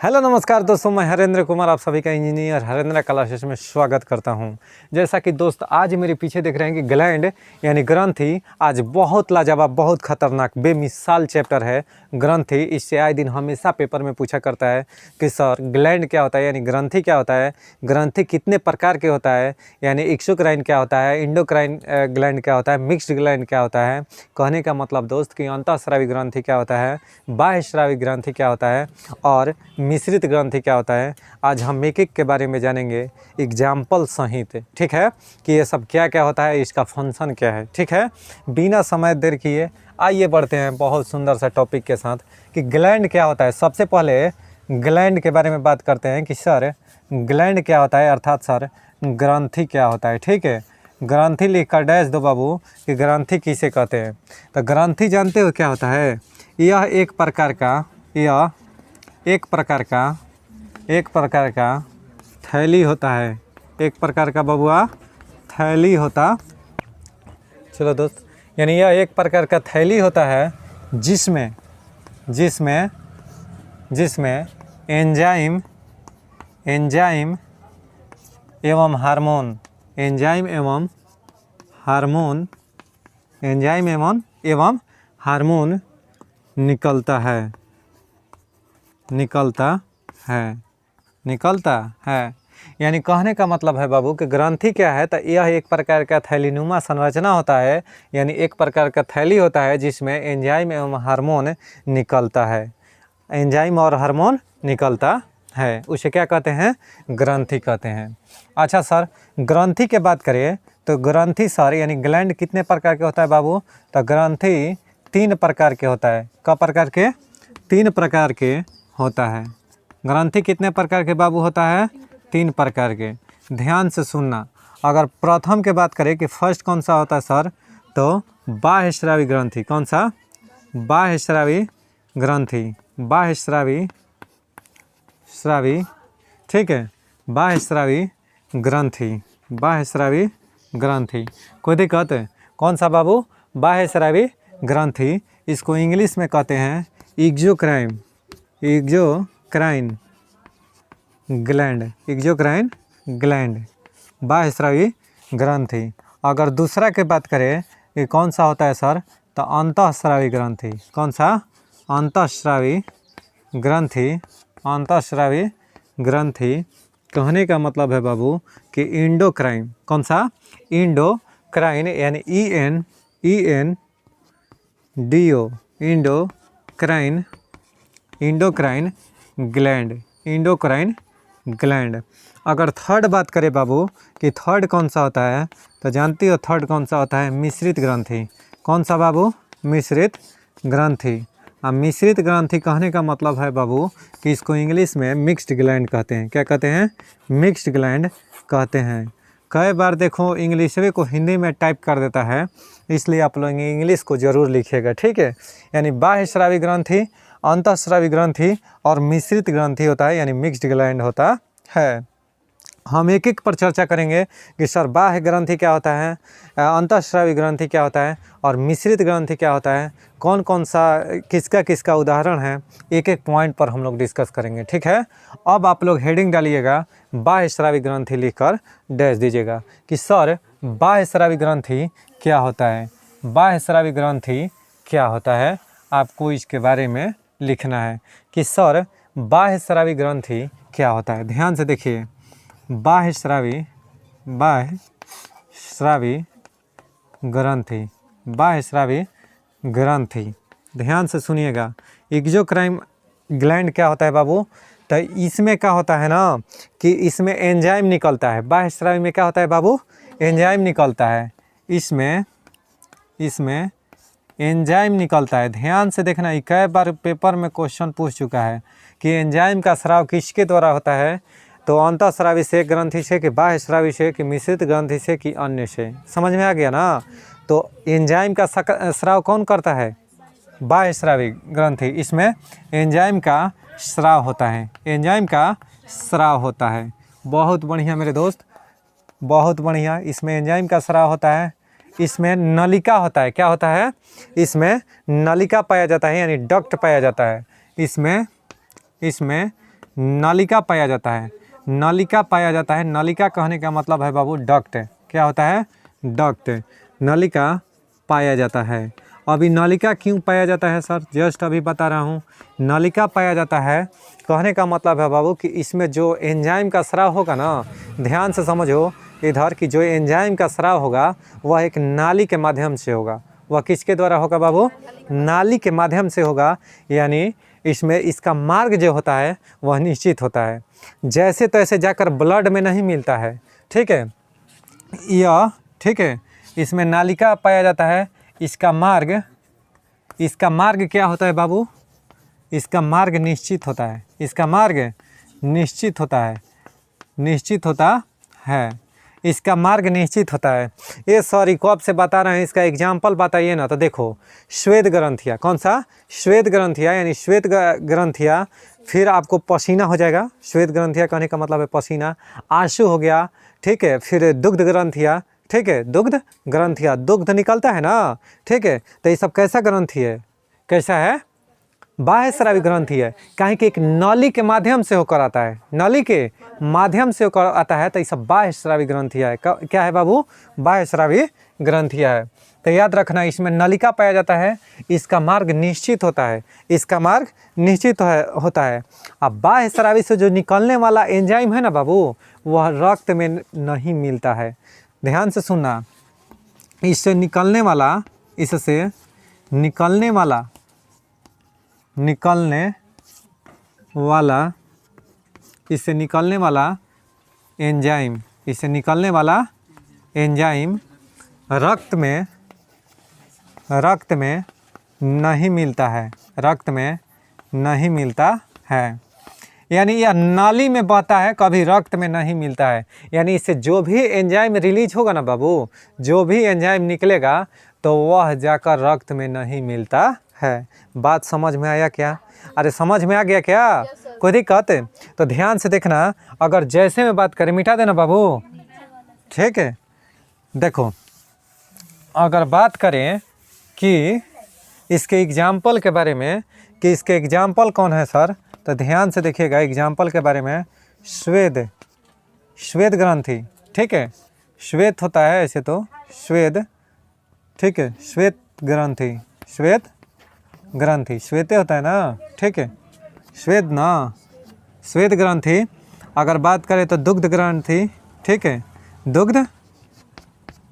Hello नमस्कार दोस्तों, मैं हरेंद्र कुमार आप सभी का इंजीनियर हरेंद्र क्लासेस में स्वागत करता हूं। जैसा कि दोस्त आज मेरे पीछे देख रहे हैं कि ग्लैंड यानी ग्रंथि आज बहुत लाजवाब, बहुत खतरनाक, बेमिसाल चैप्टर है ग्रंथि। इससे आए दिन हमेशा पेपर में पूछा करता है कि सर ग्लैंड क्या होता है, यानी ग्रंथि क्या होता है, ग्रंथि कितने प्रकार के होता है, यानी एक्सोक्राइन क्या होता है, इंडोक्राइन ग्लैंड क्या होता है, मिक्स्ड ग्लैंड क्या होता है। कहने का मतलब दोस्त कि अंतःस्रावी ग्रंथि क्या होता है, बाह्यस्रावी ग्रंथि क्या होता है और मिश्रित ग्रंथि क्या होता है। आज हम एक एक के बारे में जानेंगे एग्जाम्पल सहित, ठीक है, कि ये सब क्या क्या होता है, इसका फंक्शन क्या है। ठीक है, बिना समय देर किए आइए बढ़ते हैं बहुत सुंदर सा टॉपिक के साथ कि ग्लैंड क्या होता है। सबसे पहले ग्लैंड के बारे में बात करते हैं कि सर ग्लैंड क्या होता है, अर्थात सर ग्रंथि क्या होता है। ठीक है, ग्रंथि लिख कर डैश दो बाबू कि ग्रंथि किसे कहते हैं। तो ग्रंथि जानते हो क्या होता है, यह एक प्रकार का थैली होता है। एक प्रकार का बबुआ थैली होता, चलो दोस्त, यानी यह एक प्रकार का थैली होता है जिसमें एंजाइम एवं हार्मोन निकलता है। यानी कहने का मतलब है बाबू कि ग्रंथि क्या है, तो यह एक प्रकार का थैलीनुमा संरचना होता है, यानी एक प्रकार का थैली होता है जिसमें एंजाइम एवं हार्मोन निकलता है। एंजाइम और हार्मोन निकलता है, उसे क्या कहते हैं, ग्रंथि कहते हैं। अच्छा सर, ग्रंथि की बात करें तो ग्रंथि सर यानी ग्लैंड कितने प्रकार के होता है बाबू, तो ग्रंथि 3 प्रकार के होता है। क प्रकार के, 3 प्रकार के होता है। ग्रंथि कितने प्रकार के बाबू होता है, 3 प्रकार के। ध्यान से सुनना। अगर प्रथम के बात करें कि फर्स्ट कौन सा होता है सर, तो बाह्यस्रावी ग्रंथि। कौन सा, बाह्यस्रावी ग्रंथि, बाह्यस्रावी, ठीक है, बाह्यस्रावी ग्रंथि। कोई दिक्कत है, कौन सा बाबू, बाह्यस्रावी ग्रंथि। इसको इंग्लिश में कहते हैं एक्सोक्राइन ग्लैंड, बाह्यस्रावी ग्रंथि। अगर दूसरा के बात करें कि कौन सा होता है सर, तो अंतःस्रावी ग्रंथि। कौन सा, अंतःस्रावी ग्रंथि। कहने का मतलब है बाबू कि इंडोक्राइन। कौन सा, इंडोक्राइन, यानी ENDO इंडोक्राइन ग्लैंड। अगर थर्ड बात करें बाबू कि थर्ड कौन सा होता है, तो जानती हो थर्ड कौन सा होता है, मिश्रित ग्रंथि। कौन सा बाबू, मिश्रित ग्रंथि। अब मिश्रित ग्रंथि कहने का मतलब है बाबू कि इसको इंग्लिश में मिक्स्ड ग्लैंड कहते हैं। क्या कहते हैं, मिक्स्ड ग्लैंड कहते हैं। कई बार देखो इंग्लिश को हिंदी में टाइप कर देता है, इसलिए आप लोग इंग्लिश को ज़रूर लिखिएगा। ठीक है, यानी बाह्यस्रावी ग्रंथि, अंतःस्रावी ग्रंथि और मिश्रित ग्रंथि होता है, यानी मिक्स्ड ग्लैंड होता है। हम एक एक पर चर्चा करेंगे कि सर बाह्य ग्रंथि क्या होता है, अंतःस्रावी ग्रंथि क्या होता है और मिश्रित ग्रंथि क्या होता है, कौन कौन सा किसका उदाहरण है, एक एक पॉइंट पर हम लोग डिस्कस करेंगे। ठीक है, अब आप लोग हेडिंग डालिएगा, बाह्यस्रावी ग्रंथि लिखकर डैश दीजिएगा कि सर बाह्यस्रावी ग्रंथि क्या होता है। बाह्यस्रावी ग्रंथि क्या होता है, आपको इसके बारे में लिखना है कि सर बाह्यस्रावी ग्रंथि क्या होता है। ध्यान से देखिए, बाह्यस्रावी ग्रंथि, ध्यान से सुनिएगा। एक्सोक्राइन ग्लैंड क्या होता है बाबू, तो इसमें क्या होता है ना कि इसमें एंजाइम निकलता है। बाह्यस्रावी में क्या होता है बाबू, एंजाइम निकलता है। इसमें एंजाइम निकलता है। ध्यान से देखना, कई बार पेपर में क्वेश्चन पूछ चुका है कि एंजाइम का स्राव किसके द्वारा होता है, तो अंतःस्रावी से, ग्रंथि से, कि बाह्यस्रावी से, कि मिश्रित ग्रंथि से, कि अन्य से। समझ में आ गया ना। तो एंजाइम का स्राव कौन करता है, बाह्यस्रावी ग्रंथि। इसमें एंजाइम का स्राव होता है, बहुत बढ़िया मेरे दोस्त, बहुत बढ़िया। इसमें एंजाइम का स्राव होता है, इसमें नलिका होता है। क्या होता है? इसमें नलिका पाया जाता है, यानी डक्ट पाया जाता है। इसमें नलिका पाया जाता है, नलिका पाया जाता है। नलिका कहने का मतलब है बाबू डक्ट। क्या होता है? डक्ट। नलिका पाया जाता है। अभी नलिका क्यों पाया जाता है सर? जस्ट अभी बता रहा हूँ। नलिका पाया जाता है कहने का मतलब है बाबू कि इसमें जो एंजाइम का स्राव होगा ना, ध्यान से समझो इधर कि जो एंजाइम का स्राव होगा वह एक नाली के माध्यम से होगा। वह किसके द्वारा होगा बाबू? नाली के माध्यम से होगा। यानी इसमें इसका मार्ग जो होता है वह निश्चित होता है, जैसे तैसे जाकर ब्लड में नहीं मिलता है। ठीक है, यह ठीक है, इसमें नालिका पाया जाता है। इसका मार्ग क्या होता है बाबू? इसका मार्ग निश्चित होता है। इसका मार्ग निश्चित होता है, निश्चित होता है। इसका मार्ग निश्चित होता है। ये सॉरी कब से बता रहे हैं, इसका एग्जाम्पल बताइए ना। तो देखो श्वेत ग्रंथिया, कौन सा? श्वेत ग्रंथिया, यानी श्वेत ग्रंथिया, फिर आपको पसीना हो जाएगा। श्वेत ग्रंथिया कहने का मतलब है पसीना। आंसू हो गया, ठीक है। फिर दुग्ध ग्रंथिया, ठीक है, दुग्ध ग्रंथिया, दुग्ध निकलता है ना, ठीक है। तो ये सब कैसा ग्रंथि है? कैसा है? बाह्य स्रावी ग्रंथि है। कहीं कि एक नली के माध्यम से होकर आता है, नली के माध्यम से होकर आता है, तो ये सब बाह्य स्रावी ग्रंथिया है। क्या है बाबू? बाह्य स्रावी ग्रंथिया है। तो याद रखना, इसमें नलिका पाया जाता है, इसका मार्ग निश्चित होता है, इसका मार्ग निश्चित होता है। अब बाह्य स्रावी से जो निकलने वाला एंजाइम है ना बाबू, वह रक्त में नहीं मिलता है। ध्यान से सुनना, इससे निकलने वाला, इससे निकलने वाला इससे निकलने वाला एंजाइम, इससे निकलने वाला एंजाइम रक्त में नहीं मिलता है, रक्त में नहीं मिलता है। यानी यह नाली में बहता है, कभी रक्त में नहीं मिलता है। यानी इससे जो भी एंजाइम रिलीज होगा ना बाबू, जो भी एंजाइम निकलेगा तो वह जाकर रक्त में नहीं मिलता है। बात समझ में आया क्या? अरे समझ में आ गया क्या? कोई दिक्कत? तो ध्यान से देखना, अगर जैसे में बात करें, मिटा देना बाबू, ठीक है। देखो अगर बात करें कि इसके एग्जाम्पल के बारे में, कि इसके एग्जाम्पल कौन है सर, तो ध्यान से देखिएगा एग्जाम्पल के बारे में। श्वेत ग्रंथि, ठीक है, श्वेत होता है ऐसे तो श्वेत, ठीक है, श्वेत ग्रंथि, श्वेत ग्रंथि, श्वेते होता है ना, ठीक है, श्वेत ना, श्वेत ग्रंथि। अगर बात करें तो दुग्ध ग्रंथि, ठीक है, दुग्ध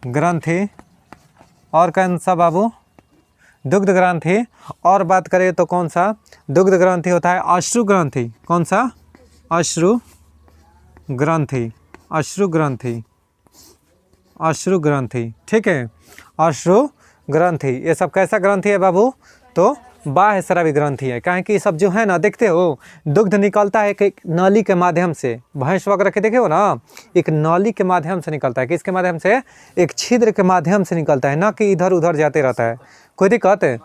ग्रंथि। और कौन सा बाबू? दुग्ध ग्रंथि। और बात करें तो कौन सा दुग्ध ग्रंथि होता है? अश्रु ग्रंथि। कौन सा? अश्रु ग्रंथि, अश्रु ग्रंथि, अश्रु ग्रंथि, ठीक है, अश्रु ग्रंथि। ये सब कैसा ग्रंथि है बाबू? तो बाह्य स्रावी ग्रंथि है। कहें कि ये सब जो है ना, देखते हो दुग्ध निकलता है एक नाली के माध्यम से, भैंस वगैरह के देखे हो ना, एक नाली के माध्यम से निकलता है। किसके माध्यम से? एक छिद्र के माध्यम से निकलता है, ना कि इधर उधर जाते रहता है। कोई दिक्कत है?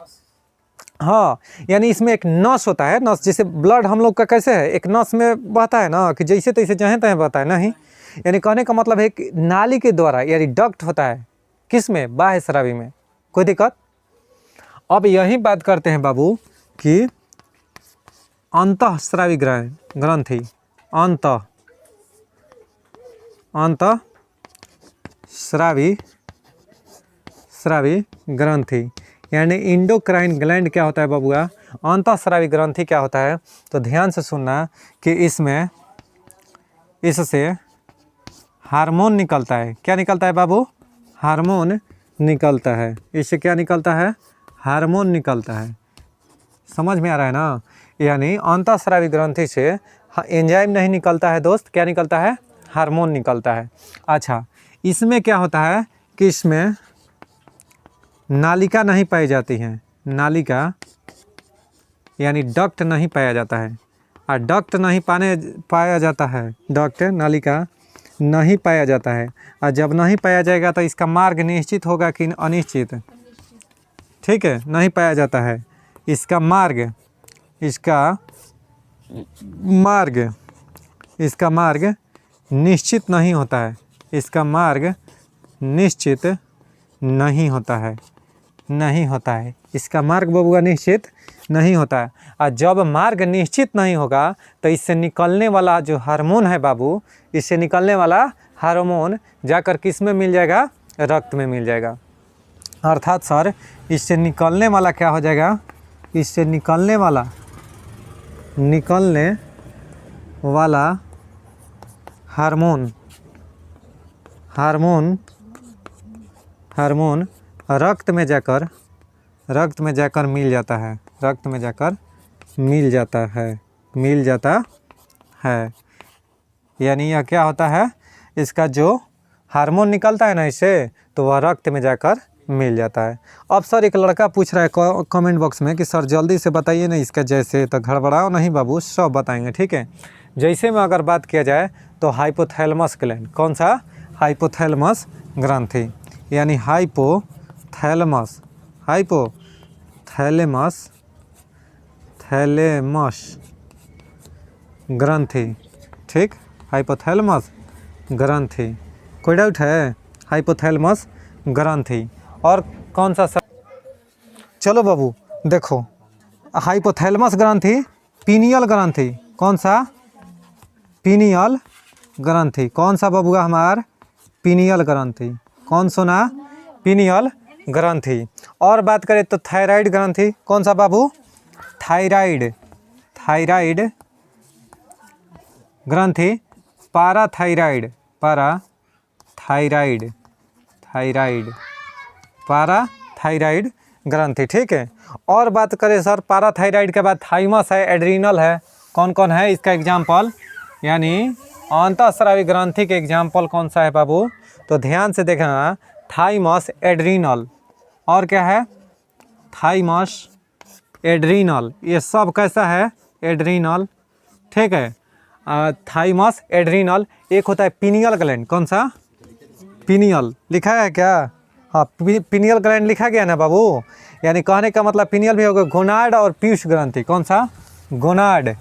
हाँ, यानी इसमें एक नस होता है, नस जैसे ब्लड हम लोग का कैसे है, एक नस में बहता है ना, कि जैसे तैसे जहाँ तहाँ बहता है नहीं। यानी कहने का मतलब है कि नाली के द्वारा, यानी डक्ट होता है किस में? बाह्य स्रावी में। कोई दिक्कत? अब यही बात करते हैं बाबू कि अंतःस्रावी ग्रंथि, अंतःस्रावी ग्रंथि, यानी इंडोक्राइन ग्लैंड क्या होता है बाबूआ? अंतःस्रावी ग्रंथि क्या होता है? तो ध्यान से सुनना कि इससे हार्मोन निकलता है। क्या निकलता है बाबू? हार्मोन निकलता है। इससे क्या निकलता है? हार्मोन निकलता है। समझ में आ रहा है ना? यानी अंतःस्रावी ग्रंथि से एंजाइम नहीं निकलता है दोस्त, क्या निकलता है? हार्मोन निकलता है। अच्छा, इसमें क्या होता है कि इसमें नालिका नहीं पाई जाती है, नालिका यानी डक्ट नहीं पाया जाता है। और डक्ट नहीं पाया जाता है, डक्ट नालिका नहीं पाया जाता है। और जब नहीं पाया जाएगा तो इसका मार्ग निश्चित होगा कि अनिश्चित? ठीक है, नहीं पाया जाता है। इसका मार्ग निश्चित नहीं होता है, इसका मार्ग निश्चित नहीं होता है। नहीं होता है, इसका मार्ग बबुआ निश्चित नहीं होता है। और जब मार्ग निश्चित नहीं होगा तो इससे निकलने वाला जो हार्मोन है बाबू, इससे निकलने वाला हार्मोन जाकर किस में मिल जाएगा, रक्त में मिल जाएगा। अर्थात सर इससे निकलने वाला क्या हो जाएगा, इससे निकलने वाला हार्मोन रक्त में जाकर मिल जाता है, रक्त में जाकर मिल जाता है। यानी यह क्या होता है, इसका जो हार्मोन निकलता है ना इससे, तो वह रक्त में जाकर मिल जाता है। अब सर एक लड़का पूछ रहा है कमेंट बॉक्स में कि सर जल्दी से बताइए ना इसका जैसे, तो घड़बड़ाओ नहीं बाबू, सब बताएंगे, ठीक है। जैसे में अगर बात किया जाए तो हाइपोथैलेमस ग्लैंड, कौन सा, हाइपोथैलेमस ग्रंथि, यानी हाइपोथैलेमस ग्रंथि, ठीक, हाइपोथैलेमस ग्रंथि, कोई डाउट है, हाइपोथैलेमस ग्रंथि। और कौन सा चलो बाबू देखो, हाइपोथैलेमस ग्रंथि, पीनियल ग्रंथि, कौन सा, पीनियल ग्रंथि, कौन सा बबुआ हमार, पीनियल ग्रंथि, कौन सुना, पीनियल ग्रंथि। और बात करें तो थायराइड ग्रंथि, कौन सा बाबू, थायराइड ग्रंथि, पाराथायराइड ग्रंथि, ठीक है। और बात करें सर पाराथायराइड के बाद थाइमस है, एड्रीनल है, कौन कौन है इसका एग्जाम्पल, यानी अंतःस्रावी ग्रंथि के एग्जाम्पल कौन सा है बाबू, तो ध्यान से देखना, थाइमस, एड्रीनल, और क्या है, थाइमस, एड्रीनल, ये सब कैसा है, एड्रीनल, ठीक है। थाइमस, एड्रीनल, एक होता है पीनियल ग्लैंड, कौन सा, पीनियल, लिखा है क्या, हाँ पीनियल ग्लैंड लिखा गया ना बाबू, यानी कहने का मतलब पीनियल भी होगा। गोनाड और पीयूष ग्रंथि, कौन सा, गोनाड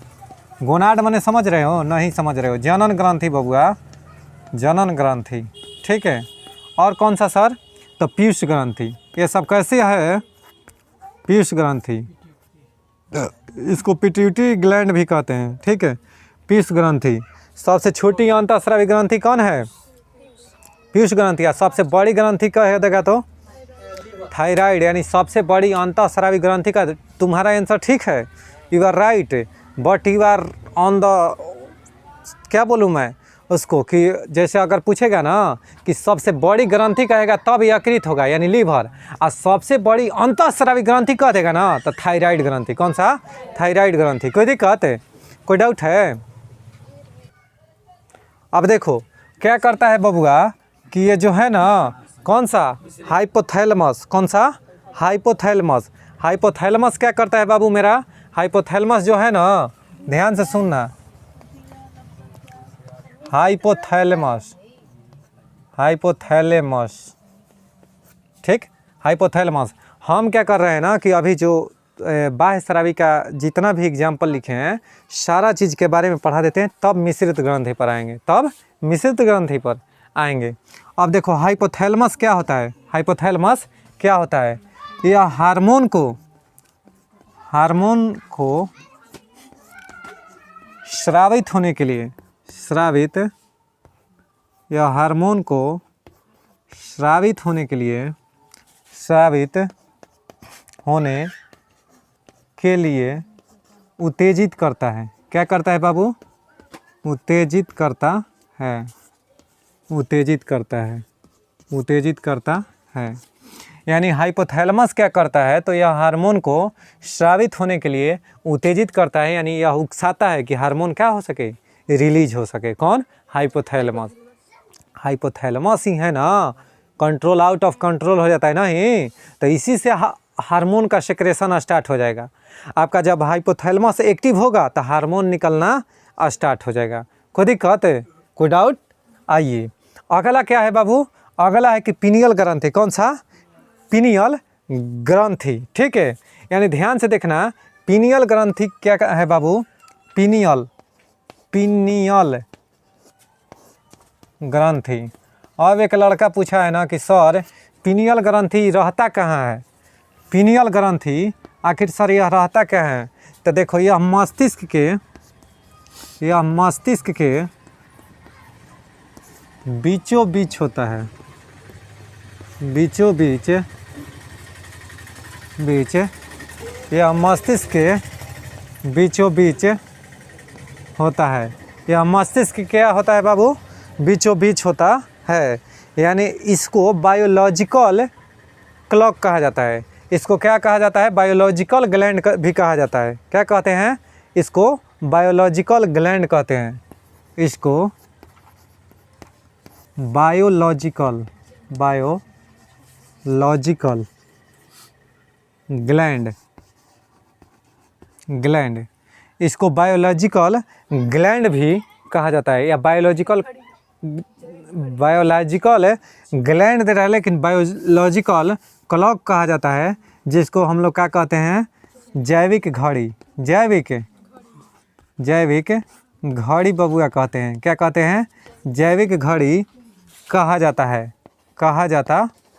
माने समझ रहे हो, नहीं समझ रहे हो, जनन ग्रंथि बबुआ, जनन ग्रंथि, ठीक है। और कौन सा सर, तो पीयूष ग्रंथि, ये सब कैसे है, पीयूष ग्रंथि, इसको पिट्यूटरी ग्लैंड भी कहते हैं, ठीक है। पीयूष ग्रंथि, सबसे छोटी अंतःस्रावी ग्रंथि कौन है, पीयूष ग्रंथि। सबसे बड़ी ग्रंथि का है देखा तो थायराइड, यानी सबसे बड़ी अंतःस्रावी ग्रंथि का, तुम्हारा आंसर ठीक है, you are right, but you are on the, क्या बोलूँ मैं उसको, कि जैसे अगर पूछेगा ना कि सबसे बड़ी ग्रंथि कहेगा तब यकृत होगा, यानी लीवर, और सबसे बड़ी अंतःस्रावी ग्रंथि कह देगा ना तो थायराइड ग्रंथि, कौन सा, थायराइड ग्रंथि। कोई दिक्कत है, कोई डाउट है। अब देखो क्या करता है बबुआ कि ये जो है ना, कौन सा, हाइपोथैलेमस, कौन सा, हाइपोथैलेमस क्या करता है बाबू मेरा, हाइपोथैलेमस जो है ना, ध्यान से सुनना, हाइपोथैलेमस, ठीक, हाइपोथैलेमस। हम क्या कर रहे हैं ना कि अभी जो बाह्य स्रावी का जितना भी एग्जाम्पल लिखे हैं सारा चीज़ के बारे में पढ़ा देते हैं, तब मिश्रित ग्रंथि पर आएंगे, आएंगे। अब देखो हाइपोथैलेमस क्या होता है, हाइपोथैलेमस क्या होता है, यह हार्मोन को स्रावित होने के लिए, यह हार्मोन को स्रावित होने के लिए उत्तेजित करता है। क्या करता है बाबू, उत्तेजित करता है। यानी हाइपोथैलेमस क्या करता है, तो यह हार्मोन को स्रावित होने के लिए उत्तेजित करता है, यानी यह उकसाता है कि हार्मोन क्या हो सके, रिलीज हो सके। कौन, हाइपोथैलेमस ही है ना, कंट्रोल आउट ऑफ कंट्रोल हो जाता है ना ही, तो इसी से हार्मोन का सेक्रेशन स्टार्ट हो जाएगा आपका। जब हाइपोथैलेमस एक्टिव होगा तो हार्मोन निकलना स्टार्ट हो जाएगा। कोई दिक्कत है, कोई डाउट। आइए अगला क्या है बाबू, अगला है कि पीनियल ग्रंथि, कौन सा, पीनियल ग्रंथि, ठीक है। यानी ध्यान से देखना, पीनियल ग्रंथि क्या है बाबू, पीनियल ग्रंथि। अब एक लड़का पूछा है ना कि सर पीनियल ग्रंथि रहता कहाँ है, पिनियल ग्रंथि आखिर सर यह रहता क्या है? तो देखो यह मस्तिष्क के बीचों बीच होता है, बीचों बीच यह मस्तिष्क के बीचों बीच होता है। यह मस्तिष्क क्या होता है बाबू? बीचों बीच होता है। यानी इसको बायोलॉजिकल क्लॉक कहा जाता है। इसको क्या कहा जाता है? बायोलॉजिकल ग्लैंड भी कहा जाता है। क्या कहते हैं इसको? बायोलॉजिकल ग्लैंड कहते हैं इसको। बायोलॉजिकल ग्लैंड इसको बायोलॉजिकल ग्लैंड भी कहा जाता है, या बायोलॉजिकल ग्लैंड दे रहा है, लेकिन बायोलॉजिकल क्लॉक कहा जाता है, जिसको हम लोग क्या कहते हैं? जैविक घड़ी। जैविक घड़ी बबुआ कहते हैं। क्या कहते हैं? जैविक घड़ी कहा जाता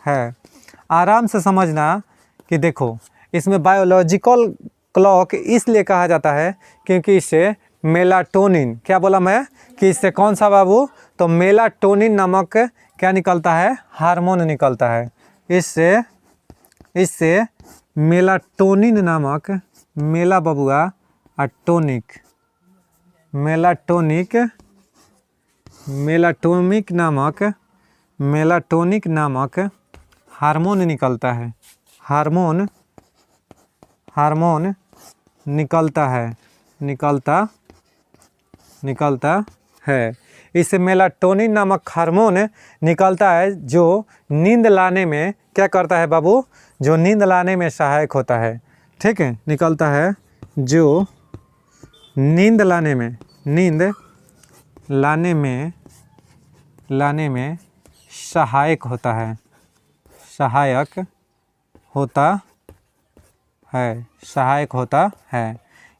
है। आराम से समझना कि देखो इसमें बायोलॉजिकल क्लॉक इसलिए कहा जाता है क्योंकि इससे मेलाटोनिन, क्या बोला मैं कि इससे कौन सा बाबू? तो मेलाटोनिन नामक क्या निकलता है? हार्मोन निकलता है। इससे मेलाटोनिन नामक, मेला बबुआ अटोनिक, मेलाटोनिक नामक हार्मोन निकलता है। हार्मोन निकलता है। इससे मेलाटोनिन नामक हार्मोन निकलता है, जो नींद लाने में क्या करता है बाबू? जो नींद लाने में सहायक होता है। ठीक है, निकलता है जो नींद लाने में सहायक होता है।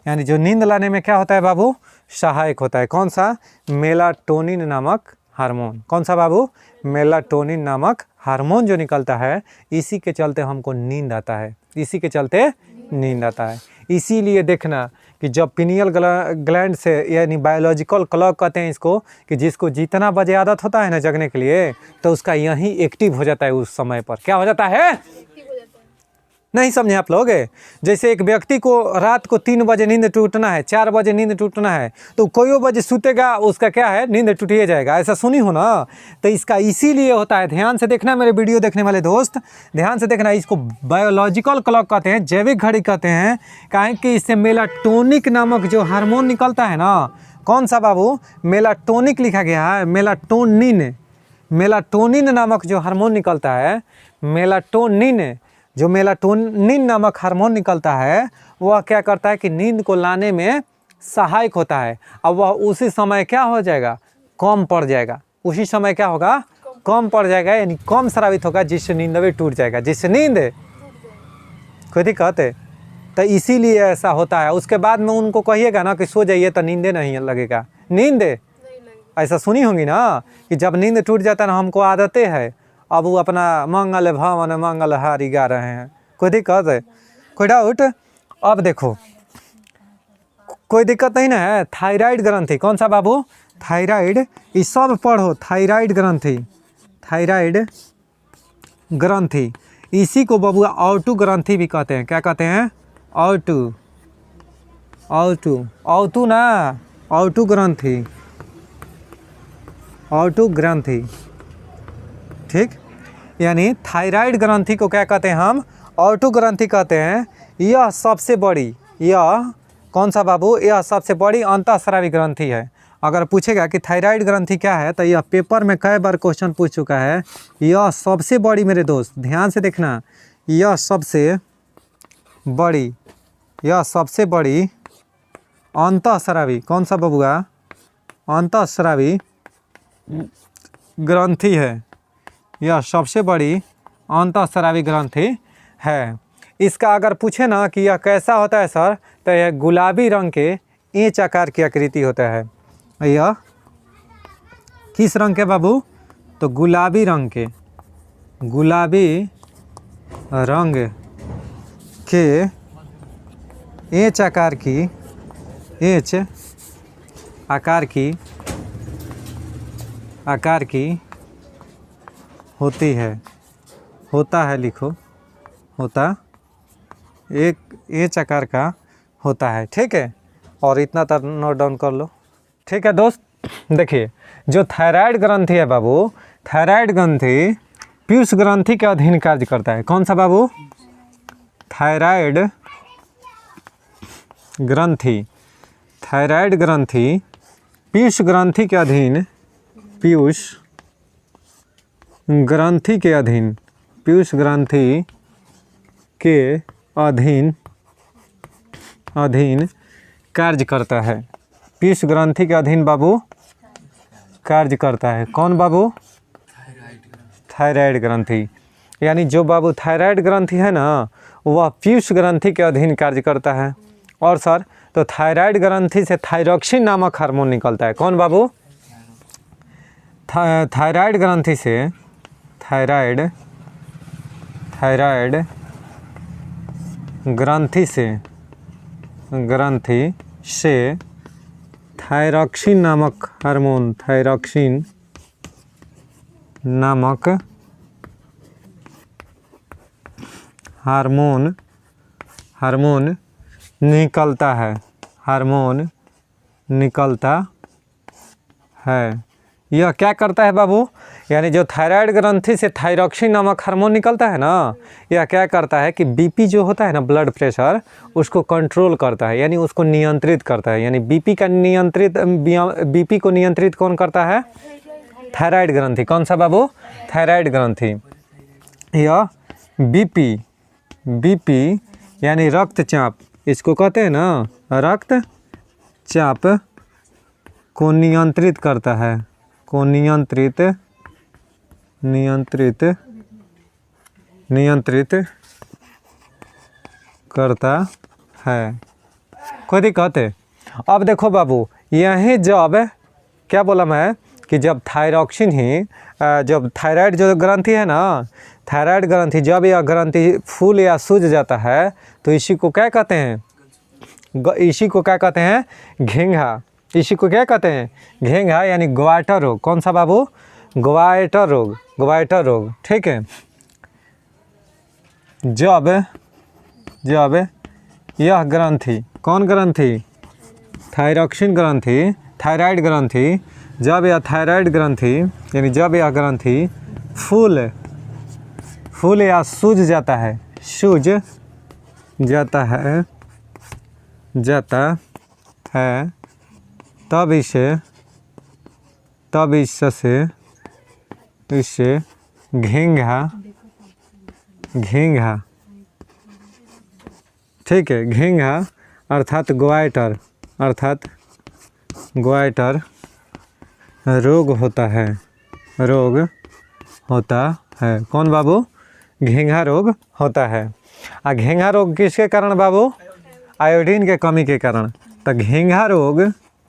यानी जो नींद लाने में क्या होता है बाबू? सहायक होता है। कौन सा? मेलाटोनिन नामक हार्मोन। कौन सा बाबू? मेलाटोनिन नामक हार्मोन जो निकलता है, इसी के चलते हमको नींद आता है। इसीलिए देखना कि जब पिनियल ग्लैंड से, यानी बायोलॉजिकल क्लॉक कहते हैं इसको, कि जिसको जितना बजे आदत होता है ना जगने के लिए, तो उसका यही एक्टिव हो जाता है उस समय पर। क्या हो जाता है? नहीं समझे आप लोग? जैसे एक व्यक्ति को रात को 3 बजे नींद टूटना है, 4 बजे नींद टूटना है, तो कोई बजे सूतेगा उसका क्या है? नींद टूटिए जाएगा। ऐसा सुनी हो ना? तो इसका इसीलिए होता है। ध्यान से देखना मेरे वीडियो देखने वाले दोस्त, ध्यान से देखना। इसको बायोलॉजिकल क्लॉक कहते हैं, जैविक घड़ी कहते हैं। काहे कि इससे मेलाटोनिक नामक जो हार्मोन निकलता है ना, कौन सा बाबू? मेलाटोनिक लिखा गया है, मेलाटोनिन नामक जो हार्मोन निकलता है, जो मेलाटोनिन नामक हार्मोन निकलता है, वह क्या करता है कि नींद को लाने में सहायक होता है। अब वह उसी समय क्या हो जाएगा? कम पड़ जाएगा। उसी समय क्या होगा? कम पड़ जाएगा, यानी कम स्रावित होगा, जिससे नींद भी टूट जाएगा। जिससे नींद कोई दिक्कत है, तो इसीलिए ऐसा होता है। उसके बाद में उनको कहिएगा ना कि सो जाइए, तो नींदे नहीं लगेगा। नींद ऐसा सुनी होंगी ना कि जब नींद टूट जाता है ना, हमको आदतें है, अब वो अपना मंगल भवन मंगल हारी गा रहे हैं। कोई दिक्कत है? कोई डाउट? अब देखो कोई दिक्कत नहीं ना है। थायराइड ग्रंथि, कौन सा बाबू? थायराइड। ये सब पढ़ो। थायराइड ग्रंथि, इसी को बबुआ ऑटू ग्रंथि भी कहते हैं। क्या कहते हैं? ऑटू ना, ऑटू ग्रंथि। ठीक, यानी थायराइड ग्रंथि को क्या कहते हैं हम? ऑटू ग्रंथि कहते हैं। यह सबसे बड़ी, यह कौन सा बाबू? यह सबसे बड़ी अंतःस्रावी ग्रंथि है। अगर पूछेगा कि थायराइड ग्रंथि क्या है, तो यह पेपर में कई बार क्वेश्चन पूछ चुका है। यह सबसे बड़ी, मेरे दोस्त ध्यान से देखना, यह सबसे बड़ी अंतःस्रावी, कौन सा बबुआ? अंतःस्रावी ग्रंथि है। यह सबसे बड़ी अंतःस्रावी ग्रंथि है। इसका अगर पूछे ना कि यह कैसा होता है सर, तो यह गुलाबी रंग के इंच आकार की आकृति होता है। यह किस रंग के बाबू? तो गुलाबी रंग के एच आकार की एच आकार की होती है, होता है, लिखो, होता एक एच आकार का होता है। ठीक है, और इतना तक नोट डाउन कर लो। ठीक है दोस्त, देखिए जो थायराइड ग्रंथि है बाबू, थायराइड ग्रंथि पीयूष ग्रंथि के अधीन कार्य करता है। कौन सा बाबू? थायराइड ग्रंथि, थायराइड ग्रंथि पीयूष ग्रंथि के अधीन, पीयूष ग्रंथि के अधीन, पीयूष ग्रंथि के अधीन कार्य करता है। पीयूष ग्रंथि के अधीन बाबू कार्य करता है। कौन बाबू? थायराइड ग्रंथि। यानी जो बाबू थायराइड ग्रंथि है ना, वह पीयूष ग्रंथि के अधीन कार्य करता है। और सर, तो थायराइड ग्रंथि से थायरॉक्सिन नामक हार्मोन निकलता है। कौन बाबू? थायराइड ग्रंथि से थायराइड ग्रंथि से थायरॉक्सिन नामक हार्मोन, थायरॉक्सिन नामक हार्मोन निकलता है, हार्मोन निकलता है। यह क्या करता है बाबू? यानी जो थायराइड ग्रंथि से थायरॉक्सिन नामक हार्मोन निकलता है ना, यह क्या करता है कि बीपी जो होता है ना, ब्लड प्रेशर, उसको कंट्रोल करता है, यानी उसको नियंत्रित करता है। यानी बीपी को नियंत्रित कौन करता है? थायराइड ग्रंथि। कौन सा बाबू? थायराइड ग्रंथि। यह बीपी यानी रक्तचाप, इसको कहते हैं ना, रक्तचाप को नियंत्रित करता है, को नियंत्रित करता है। कोई दिक्कत है? अब देखो बाबू, यही जब क्या बोला मैं कि जब थायरॉक्सिन ही जब थायराइड जो ग्रंथि है ना, थायराइड ग्रंथि जब यह ग्रंथि फूल या सूज जाता है तो इसी को क्या कहते हैं? इसी को क्या कहते हैं? घेंघा। इसी को क्या कहते हैं? घेंघा, यानी ग्वाइटर रोग। कौन सा बाबू? ग्वाइटर रोग, ग्वाइटर रोग। ठीक है, जब यह ग्रंथि, कौन ग्रंथि? थायरॉक्सिन ग्रंथि, थायराइड ग्रंथि, जब यह थायराइड ग्रंथि यानी जब यह ग्रंथि फूल या सूज जाता है, सूज जाता है, तब इससे घेंघा, ठीक है, घेंघा अर्थात ग्वाइटर रोग होता है। कौन बाबू? घेंघा रोग होता है। घेंघा रोग किसके कारण बाबू? आयोडीन के कमी के कारण। तो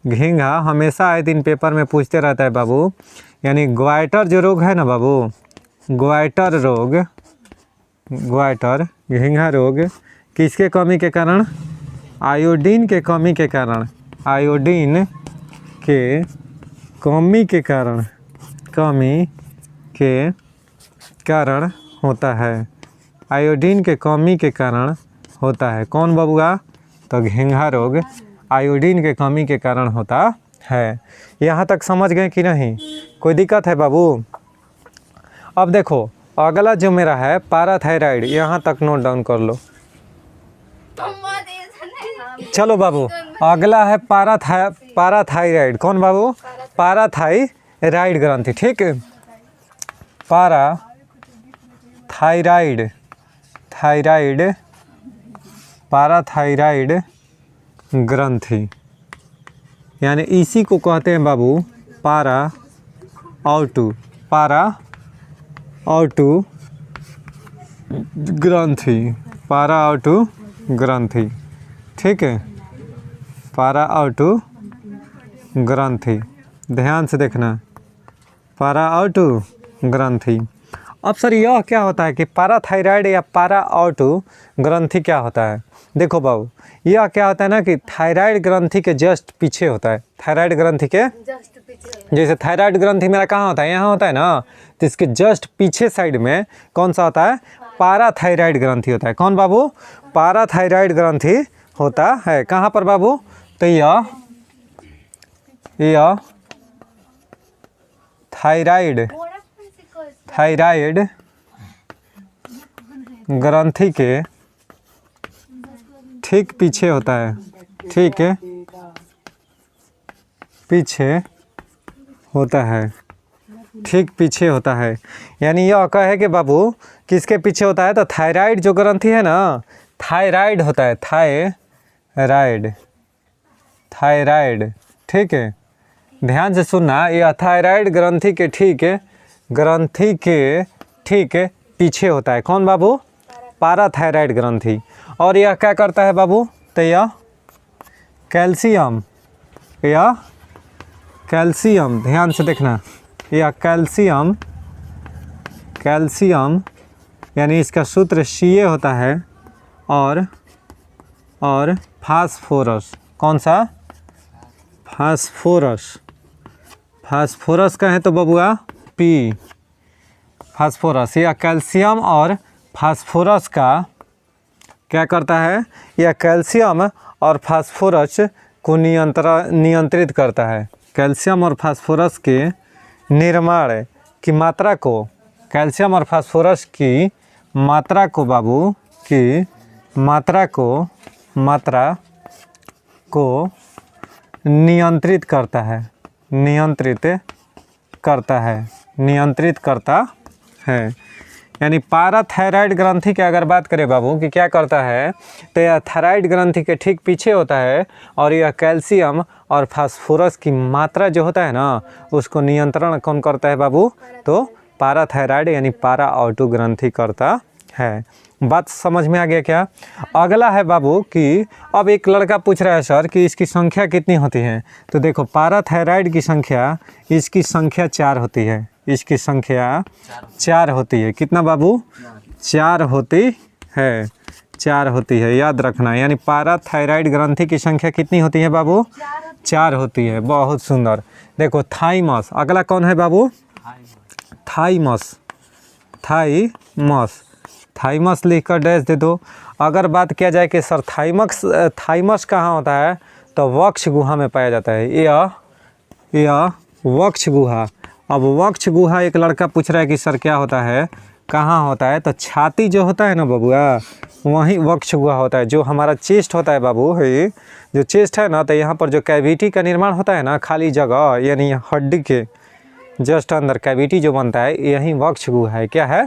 घेंघा हमेशा आए दिन पेपर में पूछते रहता है बाबू। यानी ग्वाइटर जो रोग है ना बाबू, ग्वाइटर घेंघा रोग किसके कमी के कारण? आयोडीन के कमी के कारण, आयोडीन के कमी के कारण होता है, आयोडीन के कमी के कारण होता है। कौन बाबूआ? तो घेंघा रोग आयोडीन के कमी के कारण होता है। यहाँ तक समझ गए कि नहीं? कोई दिक्कत है बाबू? अब देखो अगला जो मेरा है पैराथायराइड, यहाँ तक नोट डाउन कर लो। चलो बाबू, अगला है पैराथायराइड। कौन बाबू? पैराथायराइड ग्रंथि। ठीक है, पैराथायराइड ग्रंथि, यानी इसी को कहते हैं बाबू पैरा ऑटू ग्रंथि। ठीक है, पैरा ऑटू ग्रंथि, ध्यान से देखना, पैरा ऑटू ग्रंथि। अब सर यह क्या होता है कि पाराथायराइड या पारा ऑटो ग्रंथि क्या होता है? देखो बाबू, यह क्या होता है ना कि थायराइड ग्रंथि के जस्ट पीछे होता है। थायराइड ग्रंथि के जस्ट पीछे जैसे थायराइड ग्रंथि मेरा कहाँ होता है? यहाँ होता है ना, तो इसके जस्ट पीछे साइड में कौन सा होता है? पाराथायराइड ग्रंथि होता है। कौन बाबू? पाराथायराइड ग्रंथि होता है। कहाँ पर बाबू? तो यह थायराइड ग्रंथि के ठीक पीछे होता है। ठीक है, पीछे होता है, ठीक पीछे होता है। यानी यह कहे कि बाबू किसके पीछे होता है? तो थायराइड जो ग्रंथि है ना, थायराइड होता है। थायराइड ठीक है, ध्यान से सुनना। यह थायराइड ग्रंथि के ठीक पीछे होता है। कौन बाबू? पाराथायराइड ग्रंथि। और यह क्या करता है बाबू? तो यह कैल्शियम, ध्यान से देखना, यह कैल्शियम यानी इसका सूत्र Ca होता है और फास्फोरस। कौन सा? फास्फोरस का है तो बबुआ P, फास्फोरस। यह कैल्शियम और फास्फोरस का क्या करता है? यह कैल्शियम और फास्फोरस को नियंत्रित करता है। कैल्शियम और फास्फोरस के निर्माण की मात्रा को, कैल्शियम और फास्फोरस की मात्रा को बाबू की मात्रा को नियंत्रित करता है। यानी पाराथायराइड ग्रंथि की अगर बात करें बाबू कि क्या करता है, तो यह थायराइड ग्रंथि के ठीक पीछे होता है और यह कैल्शियम और फास्फोरस की मात्रा जो होता है ना, उसको नियंत्रण कौन करता है बाबू? तो पाराथायराइड यानी पारा ऑटो ग्रंथि करता है। बात समझ में आ गया क्या? अगला है बाबू कि अब एक लड़का पूछ रहा है सर कि इसकी संख्या कितनी होती है? तो देखो, पाराथायराइड की संख्या, इसकी संख्या 4 होती है। इसकी संख्या 4 होती है। कितना बाबू? 4 होती है। 4 होती है, याद रखना। यानी पाराथायराइड ग्रंथि की संख्या कितनी होती है बाबू? 4 होती है। बहुत सुंदर। देखो थाइमस, अगला कौन है बाबू? थाइमस लिखकर डैश दे दो। अगर बात किया जाए कि सर थाइमस कहाँ होता है, तो वक्ष गुहा में पाया जाता है। यह वक्ष गुहा। अब वक्ष गुहा एक लड़का पूछ रहा है कि सर क्या होता है, कहाँ होता है? तो छाती जो होता है ना बबुआ, वहीं वक्ष गुहा होता है। जो हमारा चेस्ट होता है बाबू, है जो चेस्ट है ना, तो यहाँ पर जो कैविटी का निर्माण होता है ना, खाली जगह, यानी हड्डी के जस्ट अंदर कैविटी जो बनता है, यही वक्ष गुहा है। क्या है?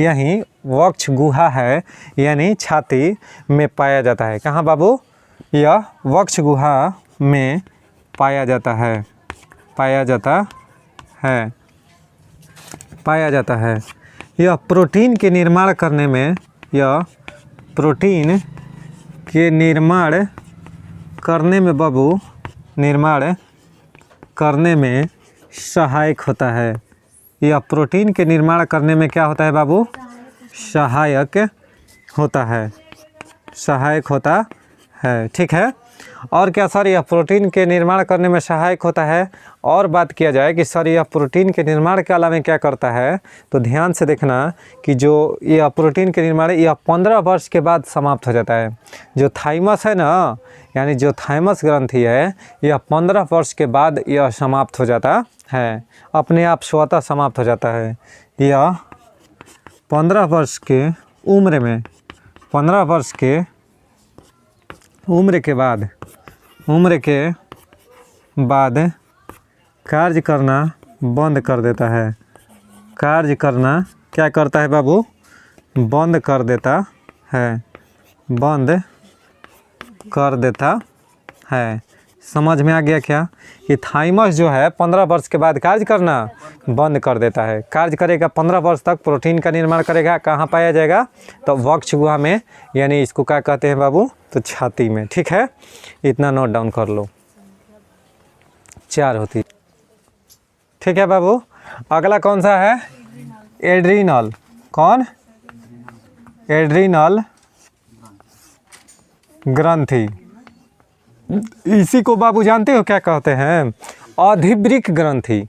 यही वक्ष गुहा है, यानी छाती में पाया जाता है। कहाँ बाबू? यह वक्ष गुहा में पाया जाता है। यह प्रोटीन के निर्माण करने में, बाबू निर्माण करने में सहायक होता है। यह प्रोटीन के निर्माण करने में क्या होता है बाबू? सहायक होता है। ठीक है। और क्या सर यह प्रोटीन के निर्माण करने में सहायक होता है? और बात किया जाए कि सर यह प्रोटीन के निर्माण के अलावा क्या करता है, तो ध्यान से देखना कि जो यह प्रोटीन के निर्माण यह 15 वर्ष के बाद समाप्त हो जाता है। जो थाइमस है ना, यानी जो थाइमस ग्रंथि है, यह 15 वर्ष के बाद यह समाप्त हो जाता है, अपने आप स्वतः समाप्त हो जाता है। यह 15 वर्ष के उम्र में, 15 वर्ष के उम्र के बाद कार्य करना बंद कर देता है। कार्य करना क्या करता है बाबू? बंद कर देता है। समझ में आ गया क्या? कि थाइमस जो है 15 वर्ष के बाद कार्य करना बंद कर देता है। कार्य करेगा 15 वर्ष तक, प्रोटीन का निर्माण करेगा। कहाँ पाया जाएगा? तो वक्ष गुहा में, यानी इसको क्या कहते हैं बाबू? तो छाती में। ठीक है, इतना नोट डाउन कर लो। 4 होती। ठीक है बाबू। अगला कौन सा है? एड्रीनल, कौन? एड्रीनल ग्रंथि। इसी को बाबू जानते हो क्या कहते हैं? अधिवृक्क ग्रंथि।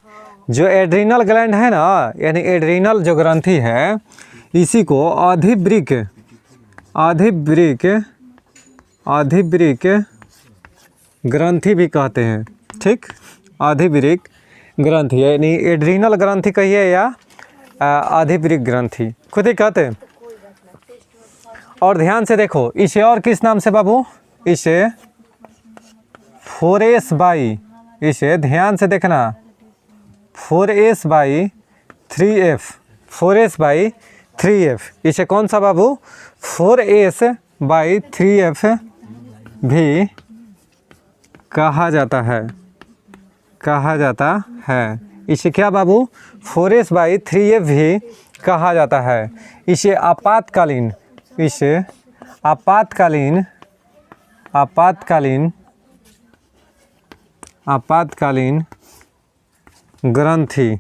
जो एड्रीनल ग्लैंड है ना, यानी एड्रीनल जो ग्रंथि है, इसी को अधिवृक्क ग्रंथि भी कहते हैं। ठीक, अधिवृक्क ग्रंथि यानी एड्रीनल ग्रंथि कहिए या अधिवृक्क ग्रंथि, खुद ही कहते हैं। और ध्यान से देखो, इसे और किस नाम से बाबू? इसे फोरेस बाई, इसे ध्यान से देखना, फोरेस बाई 3F, फोरेस बाई 3F। इसे कौन सा बाबू? 4S बाई 3F भी कहा जाता है, कहा जाता है। इसे क्या बाबू? 4S बाई 3F भी कहा जाता है। इसे आपातकालीन, इसे आपातकालीन ग्रंथि,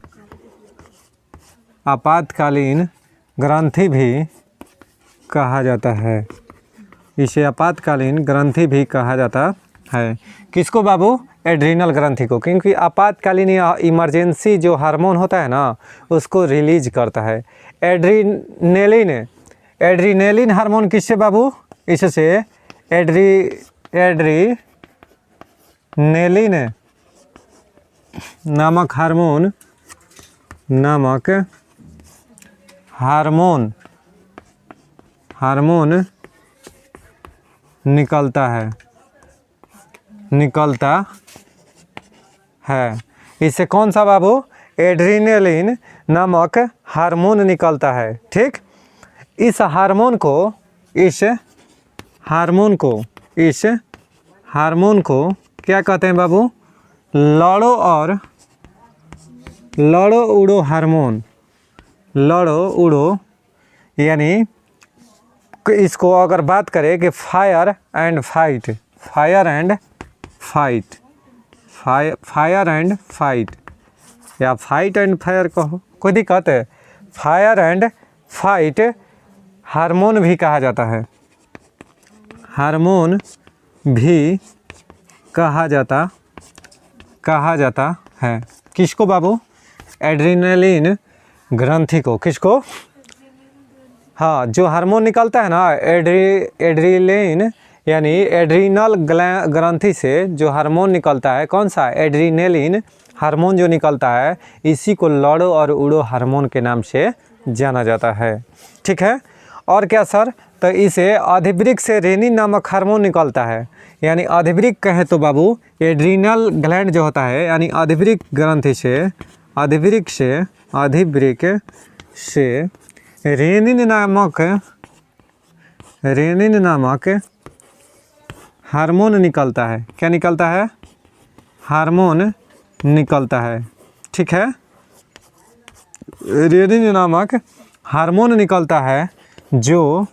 आपातकालीन ग्रंथि भी कहा जाता है। इसे आपातकालीन ग्रंथि भी कहा जाता है। किसको बाबू? एड्रीनल ग्रंथि को, क्योंकि आपातकालीन या इमरजेंसी जो हार्मोन होता है ना, उसको रिलीज करता है। एड्रीनेलिन हार्मोन किससे बाबू? इससे एड्रीनेलिन नामक हार्मोन निकलता है। इससे कौन सा बाबू? एड्रीनेलिन नामक हार्मोन निकलता है। ठीक, इस हार्मोन को क्या कहते हैं बाबू? लड़ो उड़ो हार्मोन। लड़ो उड़ो यानी इसको अगर बात करें कि फायर एंड फाइट या फाइट एंड फायर कहो, कोई दिक्कत है। फायर एंड फाइट हार्मोन भी कहा जाता है, हार्मोन भी कहा जाता है। किसको बाबू? एड्रीनलिन ग्रंथि को। किसको? हाँ, जो हार्मोन निकलता है ना, एड्रीलिन यानी एड्रीनल ग्रंथि से जो हार्मोन निकलता है, कौन सा? एड्रीनेलिन हार्मोन जो निकलता है, इसी को लड़ो और उड़ो हार्मोन के नाम से जाना जाता है। ठीक है, और क्या सर? तो इसे अधिवृक्क से रेनिन नामक हार्मोन निकलता है। यानी अधिवृक्क कहे तो बाबू एड्रीनल ग्लैंड जो होता है, यानी अधिवृक्क ग्रंथि से रेनिन नामक हार्मोन निकलता है। क्या निकलता है? हार्मोन निकलता है। ठीक है, रेनिन नामक हार्मोन निकलता है जो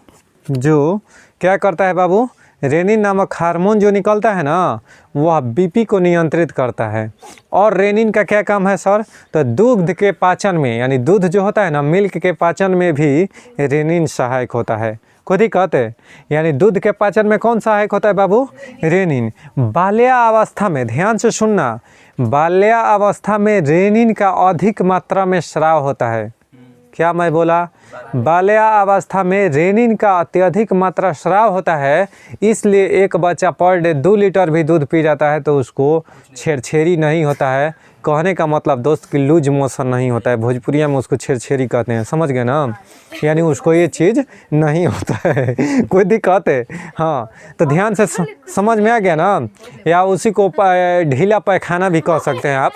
क्या करता है बाबू? रेनिन नामक हार्मोन जो निकलता है ना, वह बीपी को नियंत्रित करता है। और रेनिन का क्या काम है सर? तो दूध के पाचन में, यानी दूध जो होता है ना, मिल्क के पाचन में भी रेनिन सहायक होता है। खुद ही कहते हैं, यानी दूध के पाचन में कौन सहायक होता है बाबू? रेनिन। बाल्यावस्था में, ध्यान से सुनना, बाल्यावस्था में रेनिन का अधिक मात्रा में स्राव होता है। क्या मैं बोला? बाल्यावस्था में रेनिन का अत्यधिक मात्रा स्राव होता है, इसलिए एक बच्चा पर डे 2 लीटर भी दूध पी जाता है तो उसको छेड़छेड़ी नहीं होता है। कहने का मतलब दोस्त कि लूज मोशन नहीं होता है, भोजपुरिया में उसको छेड़छेड़ी कहते हैं, समझ गए ना? यानी उसको ये चीज़ नहीं होता है। कोई दिक्कत है? हाँ, तो ध्यान से समझ में आ गया ना? या उसी को ढीला पैखाना भी कह सकते हैं आप।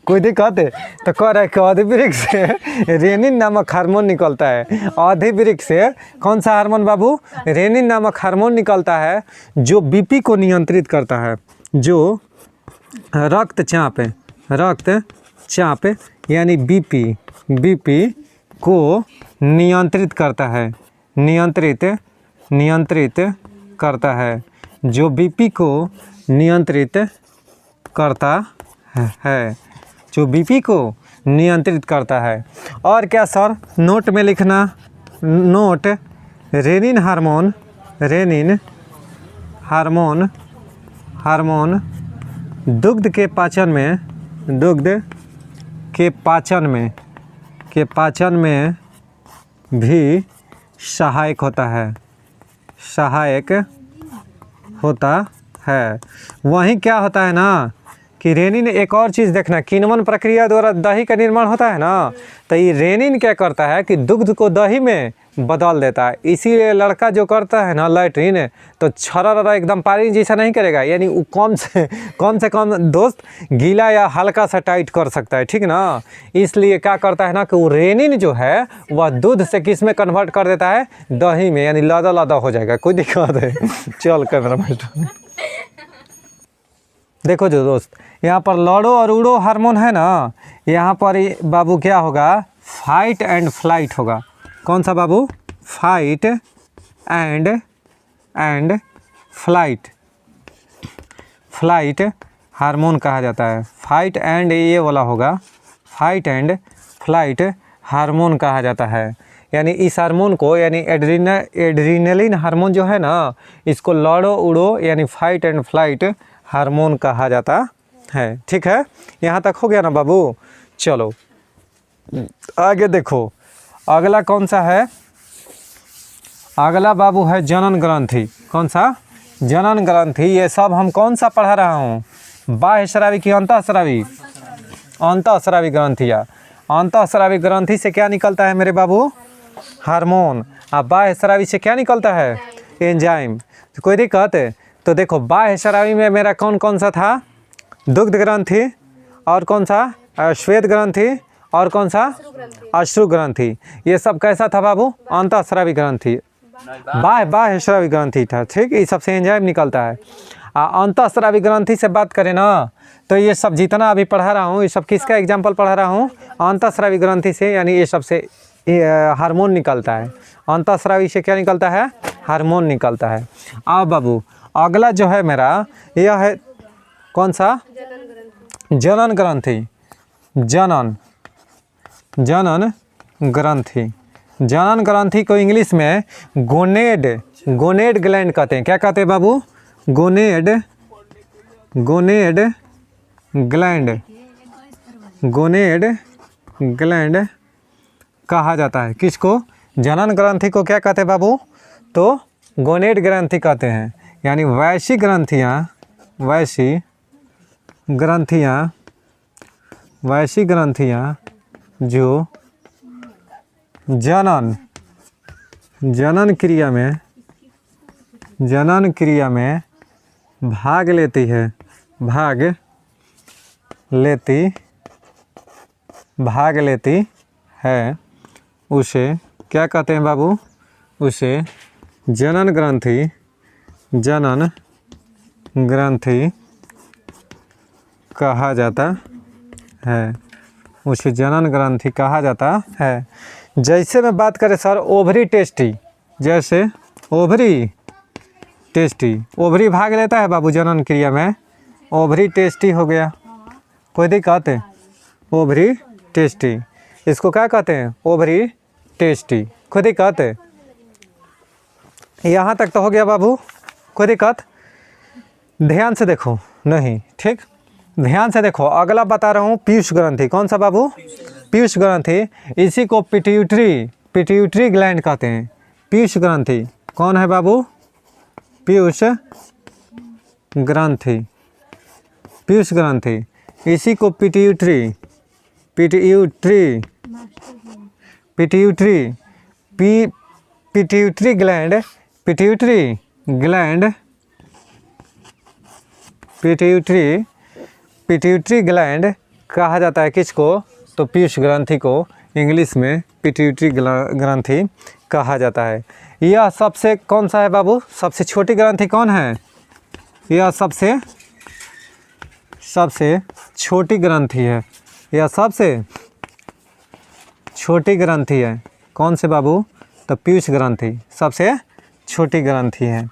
कोई दिक्कत है? तो कह रहे कि अधिवृक्क से रेनिन नामक हार्मोन निकलता है। अधिवृक्क से कौन सा हार्मोन बाबू? रेनिन नामक हार्मोन निकलता है जो बीपी को नियंत्रित करता है, जो रक्तचाप यानी बीपी को नियंत्रित करता है, नियंत्रित करता है, जो बीपी को नियंत्रित करता है, जो बीपी को नियंत्रित करता है। और क्या सर, नोट में लिखना, note, renin hormone, renin hormone, hormone दुग्ध के पाचन में, दुग्ध के पाचन में भी सहायक होता है, सहायक होता है। वहीं क्या होता है ना कि रेनिन, एक और चीज़ देखना, किण्वन प्रक्रिया द्वारा दही का निर्माण होता है ना, तो ये रेनिन क्या करता है कि दुग्ध को दही में बदल देता है। इसीलिए लड़का जो करता है ना लैट्रिन, तो छरर एकदम पानी जैसा नहीं करेगा, यानी वो कम से कम दोस्त गीला या हल्का सा टाइट कर सकता है, ठीक ना। इसलिए क्या करता है ना कि वो रेनिन जो है वह दूध से किस में कन्वर्ट कर देता है, दही में, यानी लदा लदा हो जाएगा। कोई दिक्कत है? चल कैमरा मैन देखो जो दोस्त, यहाँ पर लड़ो और उड़ो हार्मोन है ना, यहाँ पर बाबू क्या होगा, फाइट एंड फ्लाइट होगा। कौन सा बाबू? Fight and flight, flight hormone कहा जाता है। फाइट एंड ये वाला होगा, फाइट एंड फ्लाइट हार्मोन कहा जाता है। यानी इस हार्मोन को, यानी एड्रीनलिन हार्मोन जो है ना, इसको लड़ो उड़ो यानी फाइट एंड फ्लाइट हार्मोन कहा जाता है। ठीक है, यहाँ तक हो गया ना बाबू। चलो आगे देखो, अगला कौन सा है? अगला बाबू है जनन ग्रंथि। कौन सा? जनन ग्रंथि। ये सब हम कौन सा पढ़ा रहा हूँ? बाह्यस्रावी की अंतःस्रावी? अंतःस्रावी ग्रंथियाँ। अंतःस्रावी ग्रंथि से क्या निकलता है मेरे बाबू? हार्मोन। अब बाह्यस्रावी से क्या निकलता है? एंजाइम। तो कोई दिक्कत है? तो देखो बाह्यस्रावी में मेरा कौन कौन सा था? दुग्ध ग्रंथि, और कौन सा? श्वेत ग्रंथि, और कौन सा? अश्रु ग्रंथि। ये सब कैसा था बाबू? अंतःस्रावी ग्रंथि। बाह्यस्रावी ग्रंथि था। ठीक, इस सबसे एंजाइम निकलता है। अंतःस्रावी ग्रंथि से बात करें ना, तो ये सब जितना अभी पढ़ा रहा हूँ, ये सब किसका एग्जाम्पल पढ़ा रहा हूँ? अंतःस्रावी ग्रंथि से, यानी ये सबसे हार्मोन निकलता है। अंतःस्रावी से क्या निकलता है? हार्मोन निकलता है। अब बाबू अगला जो है मेरा, यह है कौन सा? जनन ग्रंथि। जनन ग्रंथि। जनन ग्रंथि को इंग्लिश में गोनेड ग्लैंड कहते हैं। क्या कहते हैं बाबू? गोनेड ग्लैंड कहा जाता है। किसको? जनन ग्रंथि को क्या कहते हैं बाबू? तो गोनेड ग्रंथि कहते हैं। यानी वैसी ग्रंथियाँ जो जनन क्रिया में भाग लेती है, उसे क्या कहते हैं बाबू? उसे जनन ग्रंथि कहा जाता है। उसे जनन ग्रंथि कहा जाता है। जैसे मैं बात करें सर ओवरी टेस्टी, जैसे ओवरी टेस्टी, ओवरी भाग लेता है बाबू जनन क्रिया में, ओवरी टेस्टी हो गया। कोई दिक्कत है? ओवरी टेस्टी, इसको क्या कहते हैं? Ovary tasty. कोई दिक्कत है? यहाँ तक तो हो गया बाबू। कोई दिक्कत? ध्यान से देखो। नहीं, ठीक, ध्यान से देखो। अगला बता रहा हूँ पीयूष ग्रंथि। कौन सा बाबू? पीयूष ग्रंथि। इसी को पिट्यूटरी ग्लैंड कहते हैं। पीयूष ग्रंथि कौन है बाबू? पीयूष ग्रंथि। पीयूष ग्रंथि, इसी को पिट्यूटरी ग्लैंड कहा जाता है। किसको? तो पीयूष ग्रंथि को इंग्लिश में पिट्यूटरी ग्रंथि कहा जाता है। यह सबसे कौन सा है बाबू? सबसे छोटी ग्रंथि कौन है? यह सबसे छोटी ग्रंथि है। यह सबसे छोटी ग्रंथि है। कौन से बाबू? तो पीयूष ग्रंथि सबसे छोटी ग्रंथि है।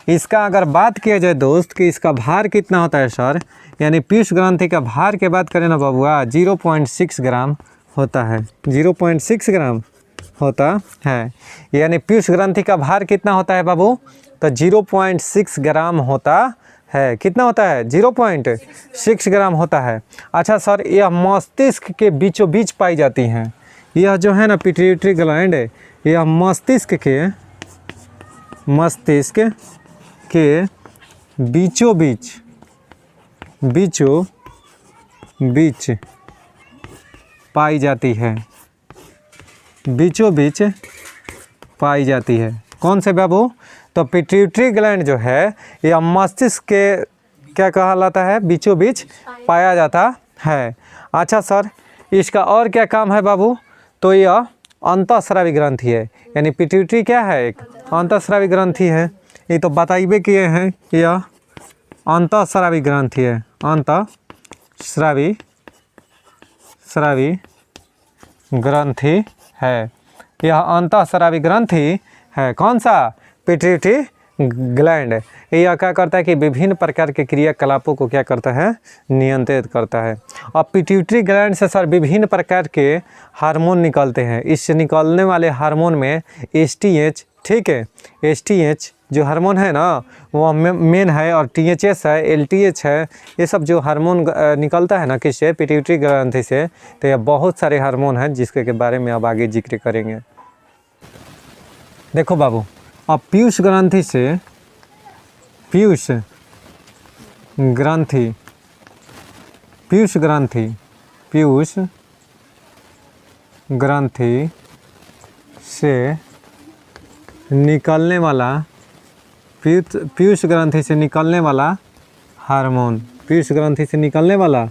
इसका अगर बात किया जाए दोस्त कि इसका भार कितना होता है सर, यानी पीयूष ग्रंथि का भार की बात करें ना बबुआ 0.6 ग्राम होता है, 0.6 ग्राम होता है। यानी पीयूष ग्रंथि का भार कितना होता है बाबू, तो 0.6 ग्राम होता है। कितना होता है, 0.6 ग्राम होता है। अच्छा सर, यह मस्तिष्क के बीचों बीच पाई जाती हैं। यह जो है ना पिट्यूटरी ग्लैंड, यह मस्तिष्क के बीचों बीच पाई जाती है, बीचों बीच पाई जाती है। कौन से बाबू, तो पिट्यूटरी ग्लैंड जो है यह मस्तिष्क के क्या कहलाता है, बीचों बीच पाया जाता है। अच्छा सर, इसका और क्या काम है बाबू, तो यह अंतःस्रावी ग्रंथि है। यानी पिट्यूटरी क्या है, एक अंतःस्रावी ग्रंथि है। ये तो बताइए किए हैं, यह अंतःस्रावी ग्रंथि है, अंतःस्रावी ग्रंथि है। यह अंतःस्रावी ग्रंथि है। कौन सा, पिट्यूटरी ग्लैंड। यह क्या करता है कि विभिन्न प्रकार के क्रियाकलापों को क्या करता है, नियंत्रित करता है। अब पिट्यूटरी ग्लैंड से सर विभिन्न प्रकार के हार्मोन निकलते हैं। इससे निकलने वाले हार्मोन में एसटीएच, ठीक है, एसटीएच जो हार्मोन है ना वो मेन है, और टीएचएस है, एलटीएच है। ये सब जो हार्मोन निकलता है ना किससे, पिट्यूटरी ग्रंथि से। तो यह बहुत सारे हार्मोन हैं जिसके के बारे में अब आगे जिक्र करेंगे। देखो बाबू, अब पीयूष ग्रंथि से, पीयूष ग्रंथि से निकलने वाला, पीयूष ग्रंथि से निकलने वाला हार्मोन, पीयूष ग्रंथि से निकलने वाला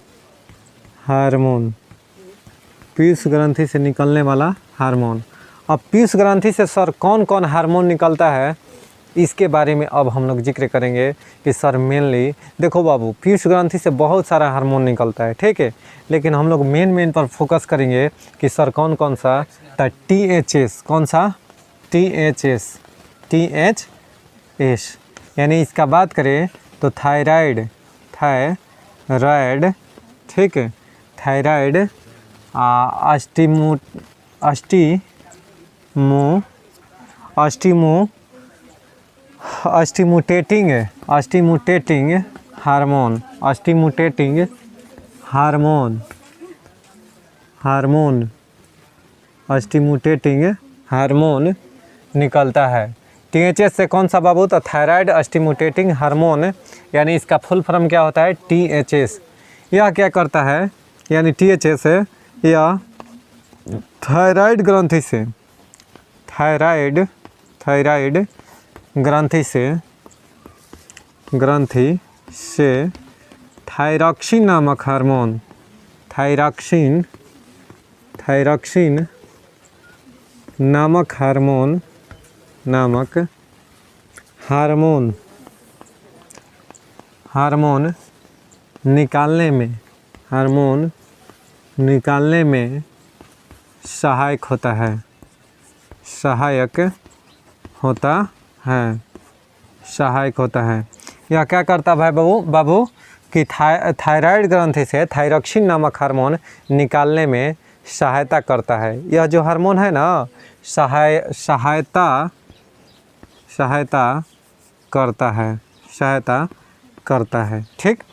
हार्मोन, पीयूष ग्रंथि से निकलने वाला हार्मोन। अब पीयूष ग्रंथि से सर कौन कौन हार्मोन निकलता है, इसके बारे में अब हम लोग जिक्र करेंगे कि सर मेनली देखो बाबू, पीयूष ग्रंथि से बहुत सारा हार्मोन निकलता है, ठीक है, लेकिन हम लोग मेन पर फोकस करेंगे कि सर कौन कौन सा, तो टीएचएस, कौन सा, टीएचएस, यानी इसका बात करें तो थायराइड, ठीक है, थायराइड, स्टिमुलेटिंग हार्मोन निकलता है। टीएचएस से कौन सा बाबू, तो थायराइड स्टिमुलेटिंग हार्मोन, यानी इसका फुल फॉर्म क्या होता है, टीएचएस। यह क्या करता है, यानी टीएचएस है, यह थायराइड ग्रंथि से, थायराइड ग्रंथि से थायरॉक्सिन नामक हार्मोन, थायरॉक्सिन नामक हार्मोन निकालने में सहायक होता है। यह क्या करता है बाबू कि थायराइड ग्रंथि से थायरॉक्सिन नामक हार्मोन निकालने में सहायता करता है। यह जो हार्मोन है ना सहायता करता है, ठीक।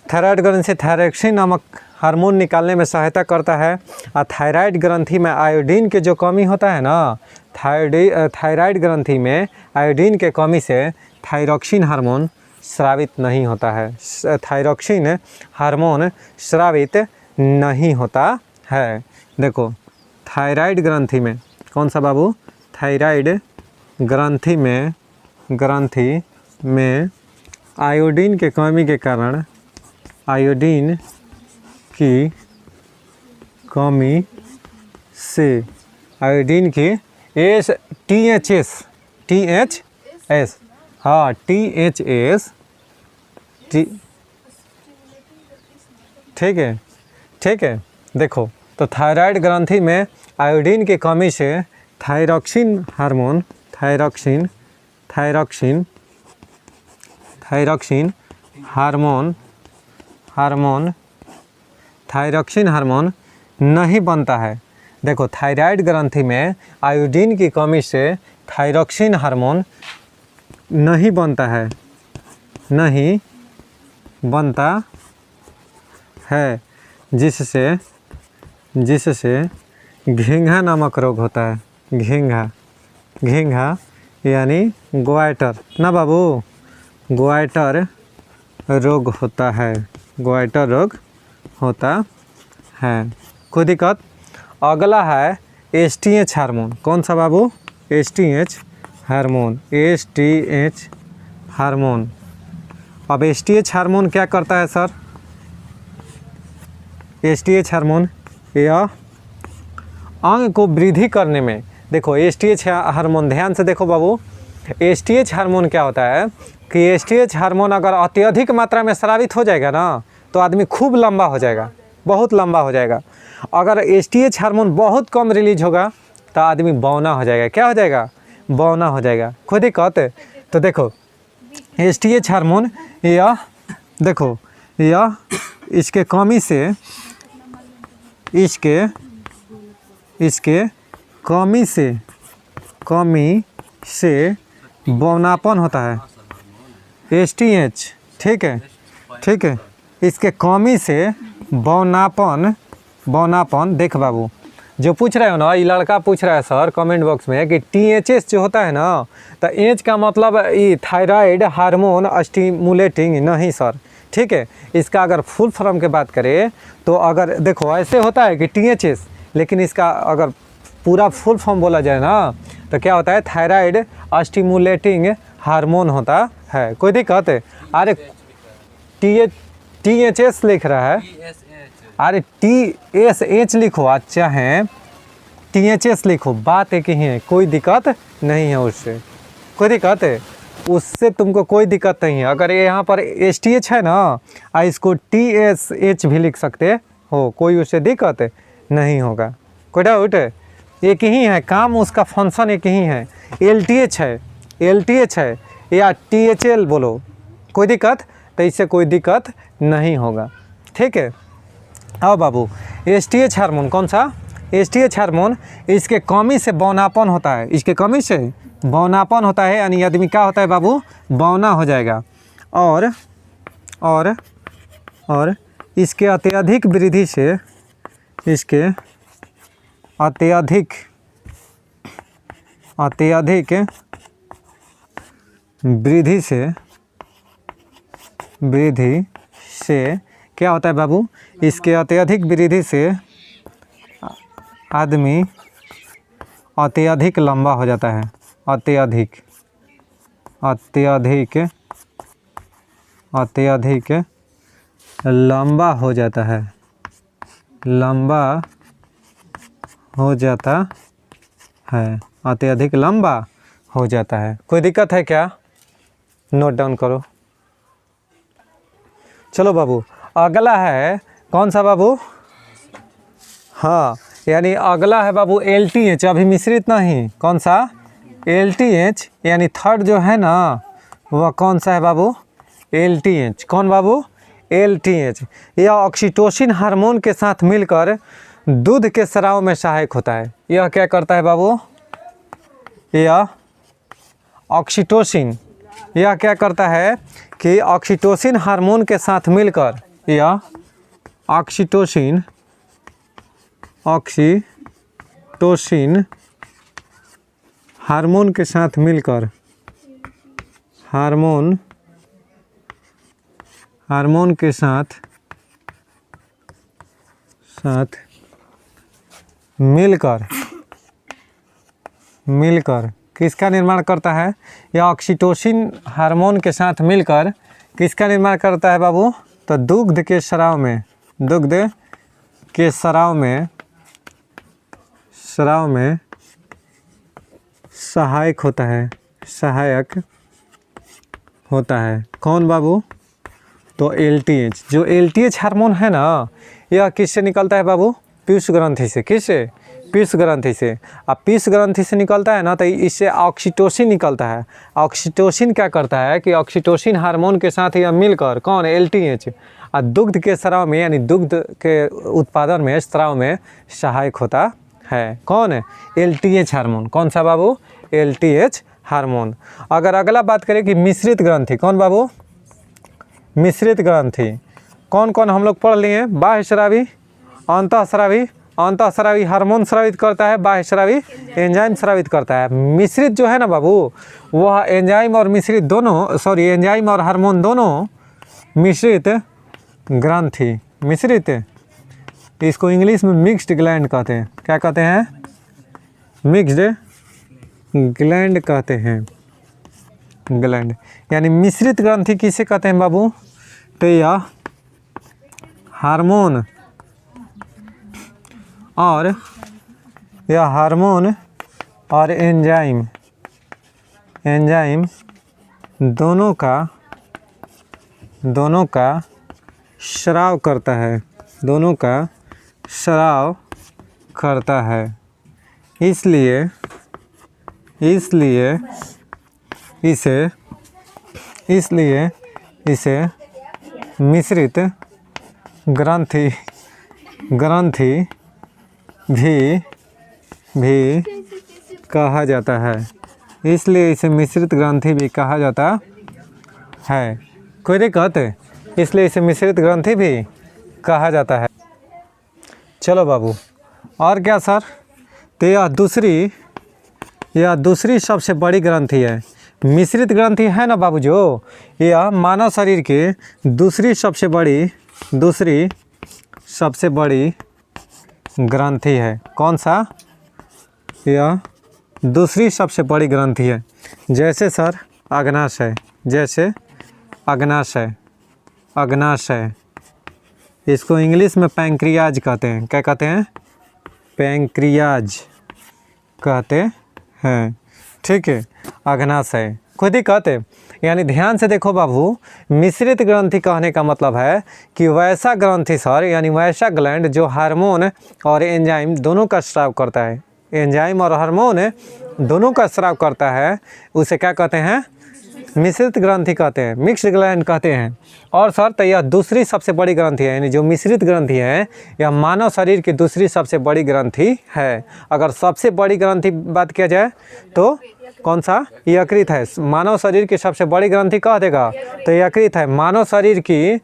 थायराइड ग्रंथि से थायरॉक्सिन नामक हार्मोन निकालने में सहायता करता है। और थायराइड ग्रंथि में आयोडीन के जो कमी होता है ना, थायराइड ग्रंथि में आयोडीन के कमी से थायरॉक्सिन हार्मोन स्रावित नहीं होता है, थायरॉक्सिन हार्मोन स्रावित नहीं होता है। देखो थायराइड ग्रंथि में कौन सा बाबू, थायराइड ग्रंथि में आयोडीन के कमी के कारण, आयोडीन की कमी से, आयोडीन की टीएचएस, हाँ टीएचएस, ठीक है। देखो तो थायराइड ग्रंथि में आयोडीन की कमी से thyroxine hormone, thyroxine thyroxine hormone नहीं बनता है। देखो थायराइड ग्रंथि में आयोडीन की कमी से थायरॉक्सिन हार्मोन नहीं बनता है, नहीं बनता है, जिससे घिंघा नामक रोग होता है। घिंघा यानी ग्वाइटर ना बाबू, ग्वाइटर रोग होता है, ग्वाइटर रोग होता है। कोई दिक्कत? अगला है एसटीएच हार्मोन। कौन सा बाबू? STH hormone. अब एसटीएच हार्मोन क्या करता है सर? एसटीएच हार्मोन यह अंग को वृद्धि करने में, देखो एसटीएच हार्मोन ध्यान से देखो बाबू, एसटीएच हार्मोन क्या होता है कि एसटीएच हार्मोन अगर अत्यधिक मात्रा में स्रावित हो जाएगा ना तो आदमी खूब लंबा हो जाएगा, बहुत लंबा हो जाएगा। अगर एसटीएच हार्मोन बहुत कम रिलीज होगा तो आदमी बौना हो जाएगा। क्या हो जाएगा? बौना हो जाएगा। खुद ही कहते। तो देखो एसटीएच हार्मोन यह देखो यह इसके कमी से बौनापन होता है। एसटीएच ठीक है, इसके कमी से बौनापन देख बाबू, जो पूछ रहे हो ना, ये लड़का पूछ रहा है सर कमेंट बॉक्स में कि टीएचएस जो होता है ना, तो एच का मतलब ये थायराइड हार्मोन स्टिमुलेटिंग नहीं सर, ठीक है। इसका अगर फुल फॉर्म के बात करें तो अगर देखो ऐसे होता है कि टीएचएस, लेकिन इसका अगर पूरा फुल फॉर्म बोला जाए ना तो क्या होता है? थायराइड स्टिमुलेटिंग हार्मोन होता है। कोई दिक्कत है? अरे टीएचएस लिख रहा है, अरे टीएसएच लिखो, अच्छा है टीएचएस लिखो, बात एक ही है, कोई दिक्कत नहीं है उससे, कोई दिक्कत है उससे, तुमको कोई दिक्कत नहीं है। अगर यहाँ पर एसटीएच है ना, इसको टीएसएच भी लिख सकते हो, कोई उससे दिक्कत नहीं होगा, कोई डाउट है? एक ही है काम, उसका फंक्शन एक ही है। एलटीएच है या टीएचएल बोलो, कोई दिक्कत? तो इससे कोई दिक्कत नहीं होगा, ठीक है। आओ बाबू, एसटीएच हार्मोन कौन सा? एसटीएच हार्मोन इसके कमी से बौनापन होता है, इसके कमी से बौनापन होता है, यानी आदमी क्या होता है बाबू? बौना हो जाएगा। और इसके अत्यधिक वृद्धि से, इसके अत्यधिक वृद्धि से क्या होता है बाबू? इसके अत्यधिक वृद्धि से आदमी अत्यधिक लंबा हो जाता है, अत्यधिक लंबा हो जाता है, अत्यधिक लंबा हो जाता है। कोई दिक्कत है क्या? नोट डाउन करो। चलो बाबू, अगला है कौन सा बाबू? हाँ, यानी अगला है बाबू एलटीएच, अभी मिश्रित नहीं, कौन सा? एलटीएच, यानी थर्ड जो है ना वह कौन सा है बाबू? एलटीएच। कौन बाबू? एलटीएच। यह ऑक्सीटोसिन हार्मोन के साथ मिलकर दूध के स्राव में सहायक होता है। यह क्या करता है बाबू? यह ऑक्सीटोसिन, यह क्या करता है कि ऑक्सीटोसिन हार्मोन के साथ मिलकर, यह ऑक्सीटोसिन हार्मोन के साथ मिलकर, हार्मोन के साथ मिलकर किसका निर्माण करता है? या ऑक्सीटोसिन हार्मोन के साथ मिलकर किसका निर्माण करता है बाबू? तो दुग्ध के स्राव में सहायक होता है। कौन बाबू? तो एलटीएच। जो एलटीएच हार्मोन है ना, यह किससे निकलता है बाबू? पीयूष ग्रंथि से। किससे? पीयूष ग्रंथि से। अब पीयूष ग्रंथि से निकलता है ना तो इससे ऑक्सीटोसिन निकलता है। ऑक्सीटोसिन क्या करता है कि ऑक्सीटोसिन हार्मोन के साथ यह मिलकर कौन LTH और दुग्ध के स्राव में यानी दुग्ध के उत्पादन में स्राव में सहायक होता है। कौन है? LTH hormone. कौन सा बाबू? LTH hormone. अगर अगला बात करें कि मिश्रित ग्रंथि, कौन बाबू? मिश्रित ग्रंथि कौन कौन हम लोग पढ़ लिए? बाह्य स्रावी, अंतःस्रावी। अंतःस्रावी हार्मोन स्रावित करता है, बाह्य स्रावी एंजाइम स्रावित करता है। मिश्रित जो है ना बाबू, वह एंजाइम और मिश्रित दोनों, सॉरी एंजाइम और हार्मोन दोनों मिश्रित ग्रंथि। मिश्रित, इसको इंग्लिश में मिक्स्ड ग्लैंड कहते हैं। क्या कहते हैं? मिक्स्ड ग्लैंड कहते हैं। ग्लैंड यानी मिश्रित ग्रंथि किसे कहते हैं बाबू? तो यह हार्मोन और एंजाइम दोनों का स्राव करता है। दोनों का स्राव करता है। इसलिए इसे मिश्रित ग्रंथि भी कहा जाता है। इसलिए इसे मिश्रित ग्रंथि भी कहा जाता है। कोई दिक्कत? इसलिए इसे मिश्रित ग्रंथि भी कहा जाता है। चलो बाबू, और क्या सर? तो यह दूसरी सबसे बड़ी ग्रंथि है। मिश्रित ग्रंथि है ना बाबू, जो यह मानव शरीर के दूसरी सबसे बड़ी ग्रंथि है। कौन सा? यह दूसरी सबसे बड़ी ग्रंथि है। जैसे सर अग्नाशय, जैसे अग्नाशय इसको इंग्लिश में पैंक्रियाज कहते हैं। क्या कहते हैं? पैंक्रियाज कहते हैं। ठीक है, अग्नाशय। कोई दिक्कत है? यानी ध्यान से देखो बाबू, मिश्रित ग्रंथि कहने का मतलब है कि वैसा ग्रंथि सर, यानी वैसा ग्लैंड जो हार्मोन और एंजाइम दोनों का स्राव करता है। एंजाइम और हार्मोन दोनों का स्राव करता है, उसे क्या कहते हैं? मिश्रित ग्रंथि कहते हैं, मिक्स्ड ग्लैंड कहते हैं। और सर तो यह दूसरी सबसे बड़ी ग्रंथि है, यानी जो मिश्रित ग्रंथि है यह मानव शरीर की दूसरी सबसे बड़ी ग्रंथि है। अगर सबसे बड़ी ग्रंथि बात किया जाए तो कौन सा? यकृत है। मानव शरीर की सबसे बड़ी ग्रंथि कह देगा तो यकृत है। मानव शरीर की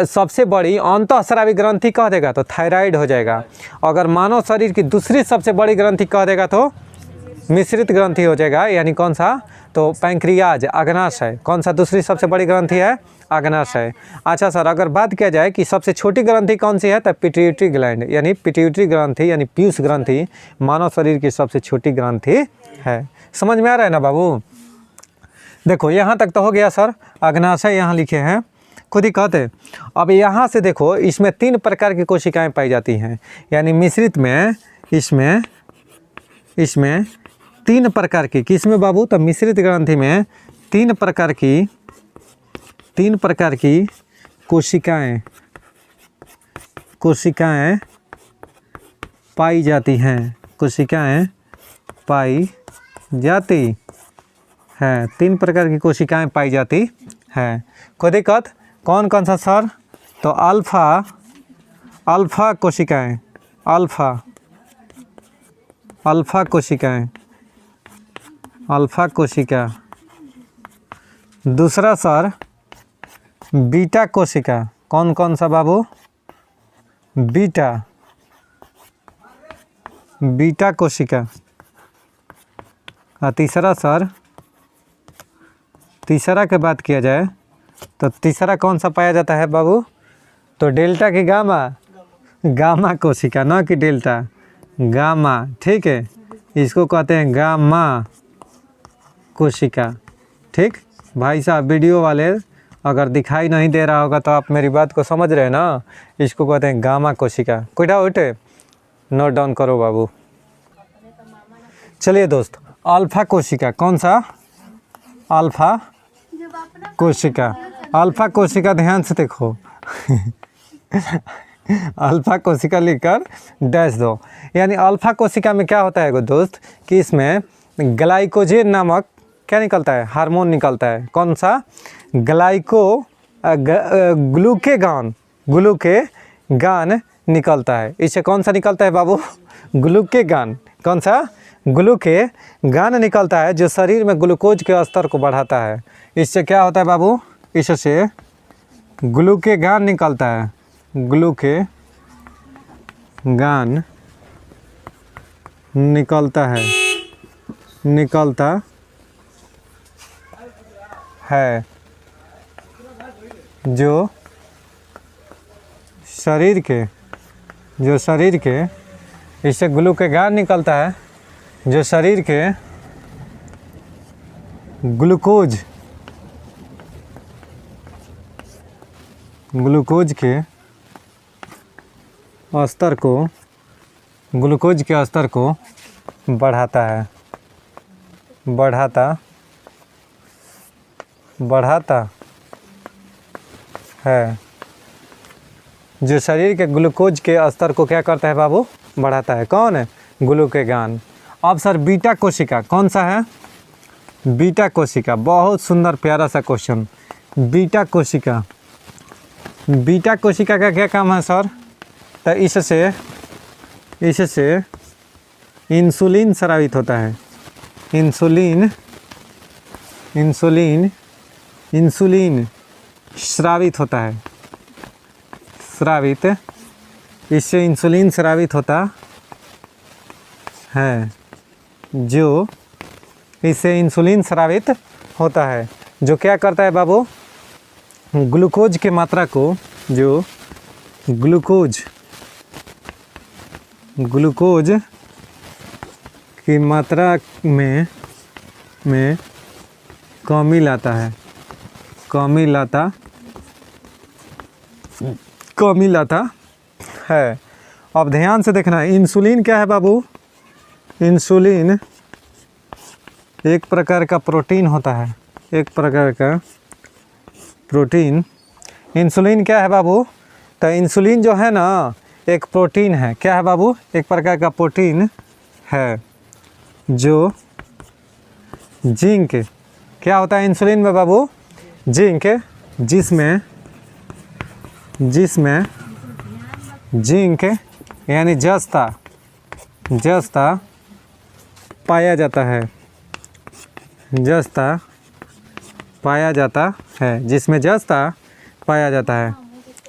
सबसे बड़ी अंतःस्रावी ग्रंथि कह देगा तो थायराइड हो जाएगा। अगर मानव शरीर की दूसरी सबसे बड़ी ग्रंथि कह देगा तो मिश्रित ग्रंथि हो जाएगा, यानी कौन सा? तो पैंक्रियाज, अग्नाशय। कौन सा दूसरी सबसे बड़ी ग्रंथि है? अग्नाशय। अच्छा सर, अगर बात किया जाए कि सबसे छोटी ग्रंथि कौन सी है तो पिट्यूटरी ग्लैंड, यानी पिट्यूटरी ग्रंथि यानी पीयूष ग्रंथि मानव शरीर की सबसे छोटी ग्रंथि है। समझ में आ रहा है ना बाबू? देखो यहाँ तक तो हो गया सर। अग्नाशय यहाँ लिखे हैं, खुद ही कहते। अब यहाँ से देखो, इसमें 3 प्रकार की कोशिकाएं पाई जाती हैं। यानी मिश्रित में इसमें 3 प्रकार की, किसमें बाबू? तो मिश्रित ग्रंथि में 3 प्रकार की कोशिकाएं पाई जाती हैं। कोशिकाएं पाई जाती हैं। 3 प्रकार की कोशिकाएं पाई जाती हैं। कोई दिक्कत? कौन कौन सा सर? तो अल्फा कोशिकाएं, अल्फा कोशिका। दूसरा सर बीटा कोशिका। कौन कौन सा बाबू? बीटा कोशिका। और तीसरा सर, तीसरा के बात किया जाए तो तीसरा कौन सा पाया जाता है बाबू? तो डेल्टा की गामा कोशिका, ना कि डेल्टा, गामा। ठीक है, इसको कहते हैं गामा कोशिका। ठीक भाई साहब, वीडियो वाले अगर दिखाई नहीं दे रहा होगा तो आप मेरी बात को समझ रहे हैं ना? इसको कहते हैं गामा कोशिका। कोई डाउट? नोट डाउन करो बाबू। चलिए दोस्त, अल्फा कोशिका। कौन सा? अल्फा कोशिका। अल्फा कोशिका ध्यान से देखो अल्फा कोशिका लिखकर डैश दो। यानी अल्फा कोशिका में क्या होता है दोस्त कि इसमें ग्लाइकोजेन नामक क्या निकलता है, हार्मोन निकलता है। कौन सा? ग्लूकेगान निकलता है। इससे कौन सा निकलता है बाबू? ग्लूकेगान। कौन सा? ग्लूकेगान निकलता है, जो शरीर में ग्लूकोज के स्तर को बढ़ाता है। इससे क्या होता है बाबू? इससे ग्लूकेगान निकलता है, ग्लूकेगान निकलता है, जो शरीर के इससे ग्लूकेगान निकलता है, जो शरीर के ग्लूकोज के स्तर को बढ़ाता है, जो शरीर के ग्लूकोज के स्तर को क्या करता है बाबू? बढ़ाता है। कौन है? ग्लूकेगान। अब सर बीटा कोशिका कौन सा है? बीटा कोशिका, बहुत सुंदर प्यारा सा क्वेश्चन। बीटा कोशिका का क्या काम है सर? तो इससे इंसुलिन स्रावित होता है। इंसुलिन स्रावित होता है। इससे इंसुलिन स्रावित होता है, जो इससे इंसुलिन स्रावित होता है, जो क्या करता है बाबू? ग्लूकोज की मात्रा को, जो ग्लूकोज की मात्रा में कमी लाता है। अब ध्यान से देखना, इंसुलिन क्या है बाबू? इंसुलिन एक प्रकार का प्रोटीन होता है, एक प्रकार का प्रोटीन। इंसुलिन क्या है बाबू? तो इंसुलिन जो है ना एक प्रोटीन है। क्या है बाबू? एक प्रकार का प्रोटीन है, जो जिंक, क्या होता है इंसुलिन में बाबू? जिंक, जिसमें जिंक यानी जस्ता पाया जाता है, जिसमें जस्ता पाया जाता है।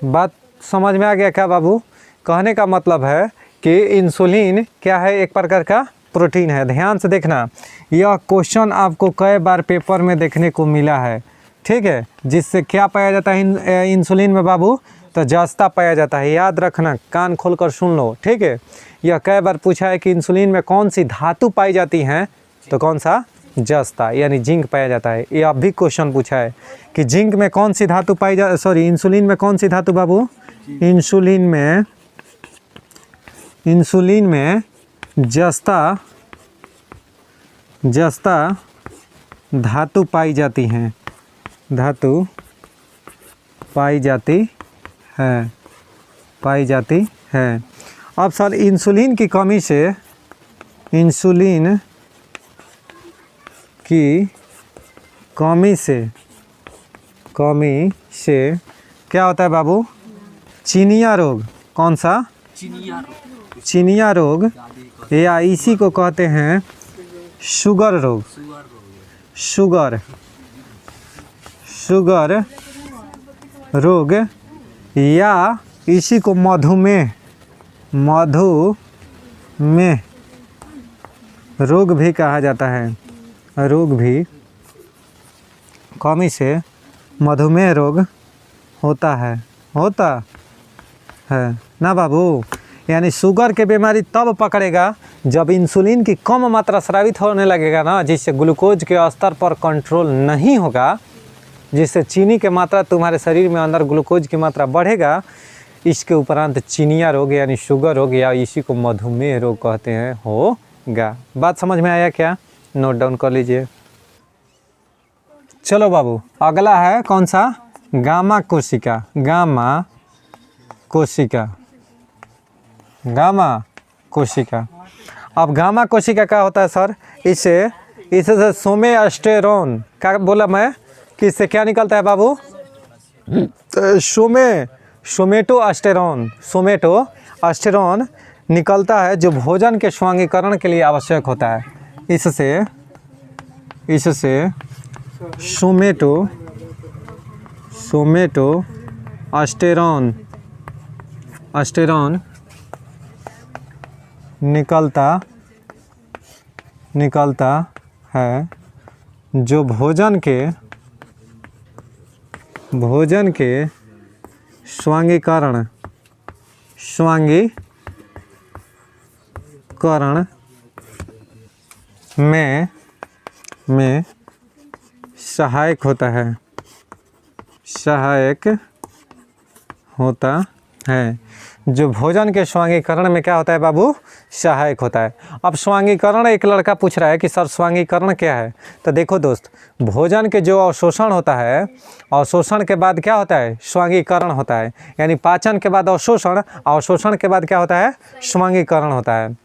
बात समझ में आ गया क्या बाबू? कहने का मतलब है कि इंसुलिन क्या है? एक प्रकार का प्रोटीन है। ध्यान से देखना, यह क्वेश्चन आपको कई बार पेपर में देखने को मिला है, ठीक है। जिससे क्या पाया जाता है इंसुलिन में बाबू? तो जस्ता पाया जाता है। याद रखना, कान खोलकर सुन लो, ठीक है। यह कई बार पूछा है कि इंसुलिन में कौन सी धातु पाई जाती हैं? तो कौन सा? जस्ता यानी जिंक पाया जाता है। ये अब भी क्वेश्चन पूछा है कि जिंक में कौन सी धातु इंसुलिन में कौन सी धातु बाबू? इंसुलिन में जस्ता धातु पाई जाती हैं, पाई जाती है। अब सर इंसुलिन की कमी से क्या होता है बाबू? चिनिया रोग। कौन सा? चिनिया रोग, या इसी को कहते हैं शुगर रोग, या इसी को मधुमेह रोग भी कहा जाता है। रोग भी कमी से मधुमेह रोग होता है ना बाबू। यानी शुगर के बीमारी तब पकड़ेगा जब इंसुलिन की कम मात्रा स्रावित होने लगेगा ना, जिससे ग्लूकोज के स्तर पर कंट्रोल नहीं होगा, जिससे चीनी की मात्रा तुम्हारे शरीर में अंदर ग्लूकोज की मात्रा बढ़ेगा। इसके उपरांत चिनिया रोग यानी शुगर रोग, या इसी को मधुमेह रोग कहते हैं, होगा। बात समझ में आया क्या? नोट डाउन कर लीजिए। चलो बाबू, अगला है कौन सा? गामा कोशिका। गामा कोशिका। अब गामा कोशिका क्या होता है सर, इससे सोमेस्टेरोन, क्या बोला मैं कि इससे क्या निकलता है बाबू, सोमेटोस्टेरोन निकलता है, जो भोजन के स्वांगीकरण के लिए आवश्यक होता है। इससे सोमेटोस्टेरोन निकलता है, जो भोजन के स्वांगीकरण में सहायक होता है, जो भोजन के स्वांगीकरण में क्या होता है बाबू, सहायक होता है। अब स्वांगीकरण, एक लड़का पूछ रहा है कि सर स्वांगीकरण क्या है। तो देखो दोस्त, भोजन के जो अवशोषण होता है, अवशोषण के बाद क्या होता है, स्वांगीकरण होता है। यानी पाचन के बाद अवशोषण, अवशोषण के बाद क्या होता है, स्वांगीकरण होता है।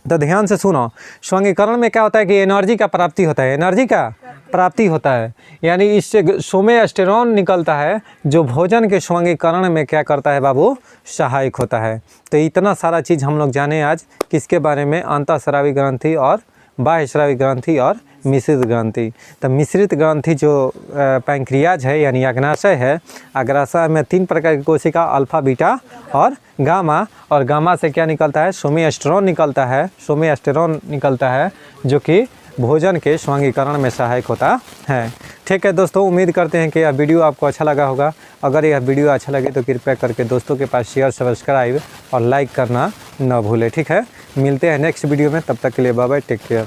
तो ध्यान से सुनो, स्वांगीकरण में क्या होता है कि एनर्जी का प्राप्ति होता है, एनर्जी का प्राप्ति होता है। यानी इससे सोमेस्टेरोन निकलता है, जो भोजन के स्वांगीकरण में क्या करता है बाबू, सहायक होता है। तो इतना सारा चीज़ हम लोग जाने आज किसके बारे में, अंतःस्रावी ग्रंथि और बाह्यस्रावी ग्रंथि और मिश्रित ग्रंथि। तो मिश्रित ग्रंथि जो पैंक्रियाज है यानी अग्नाशय है, अग्नाशय में 3 प्रकार की कोशिका, अल्फा, बीटा और गामा। और गामा से क्या निकलता है, सोमेस्टेरोन निकलता है, जो कि भोजन के स्वांगीकरण में सहायक होता है। ठीक है दोस्तों, उम्मीद करते हैं कि यह वीडियो आपको अच्छा लगा होगा। अगर यह वीडियो अच्छा लगे तो कृपया करके दोस्तों के पास शेयर, सब्सक्राइब और लाइक करना न भूलें। ठीक है, मिलते हैं नेक्स्ट वीडियो में, तब तक के लिए बाय बाय, टेक केयर।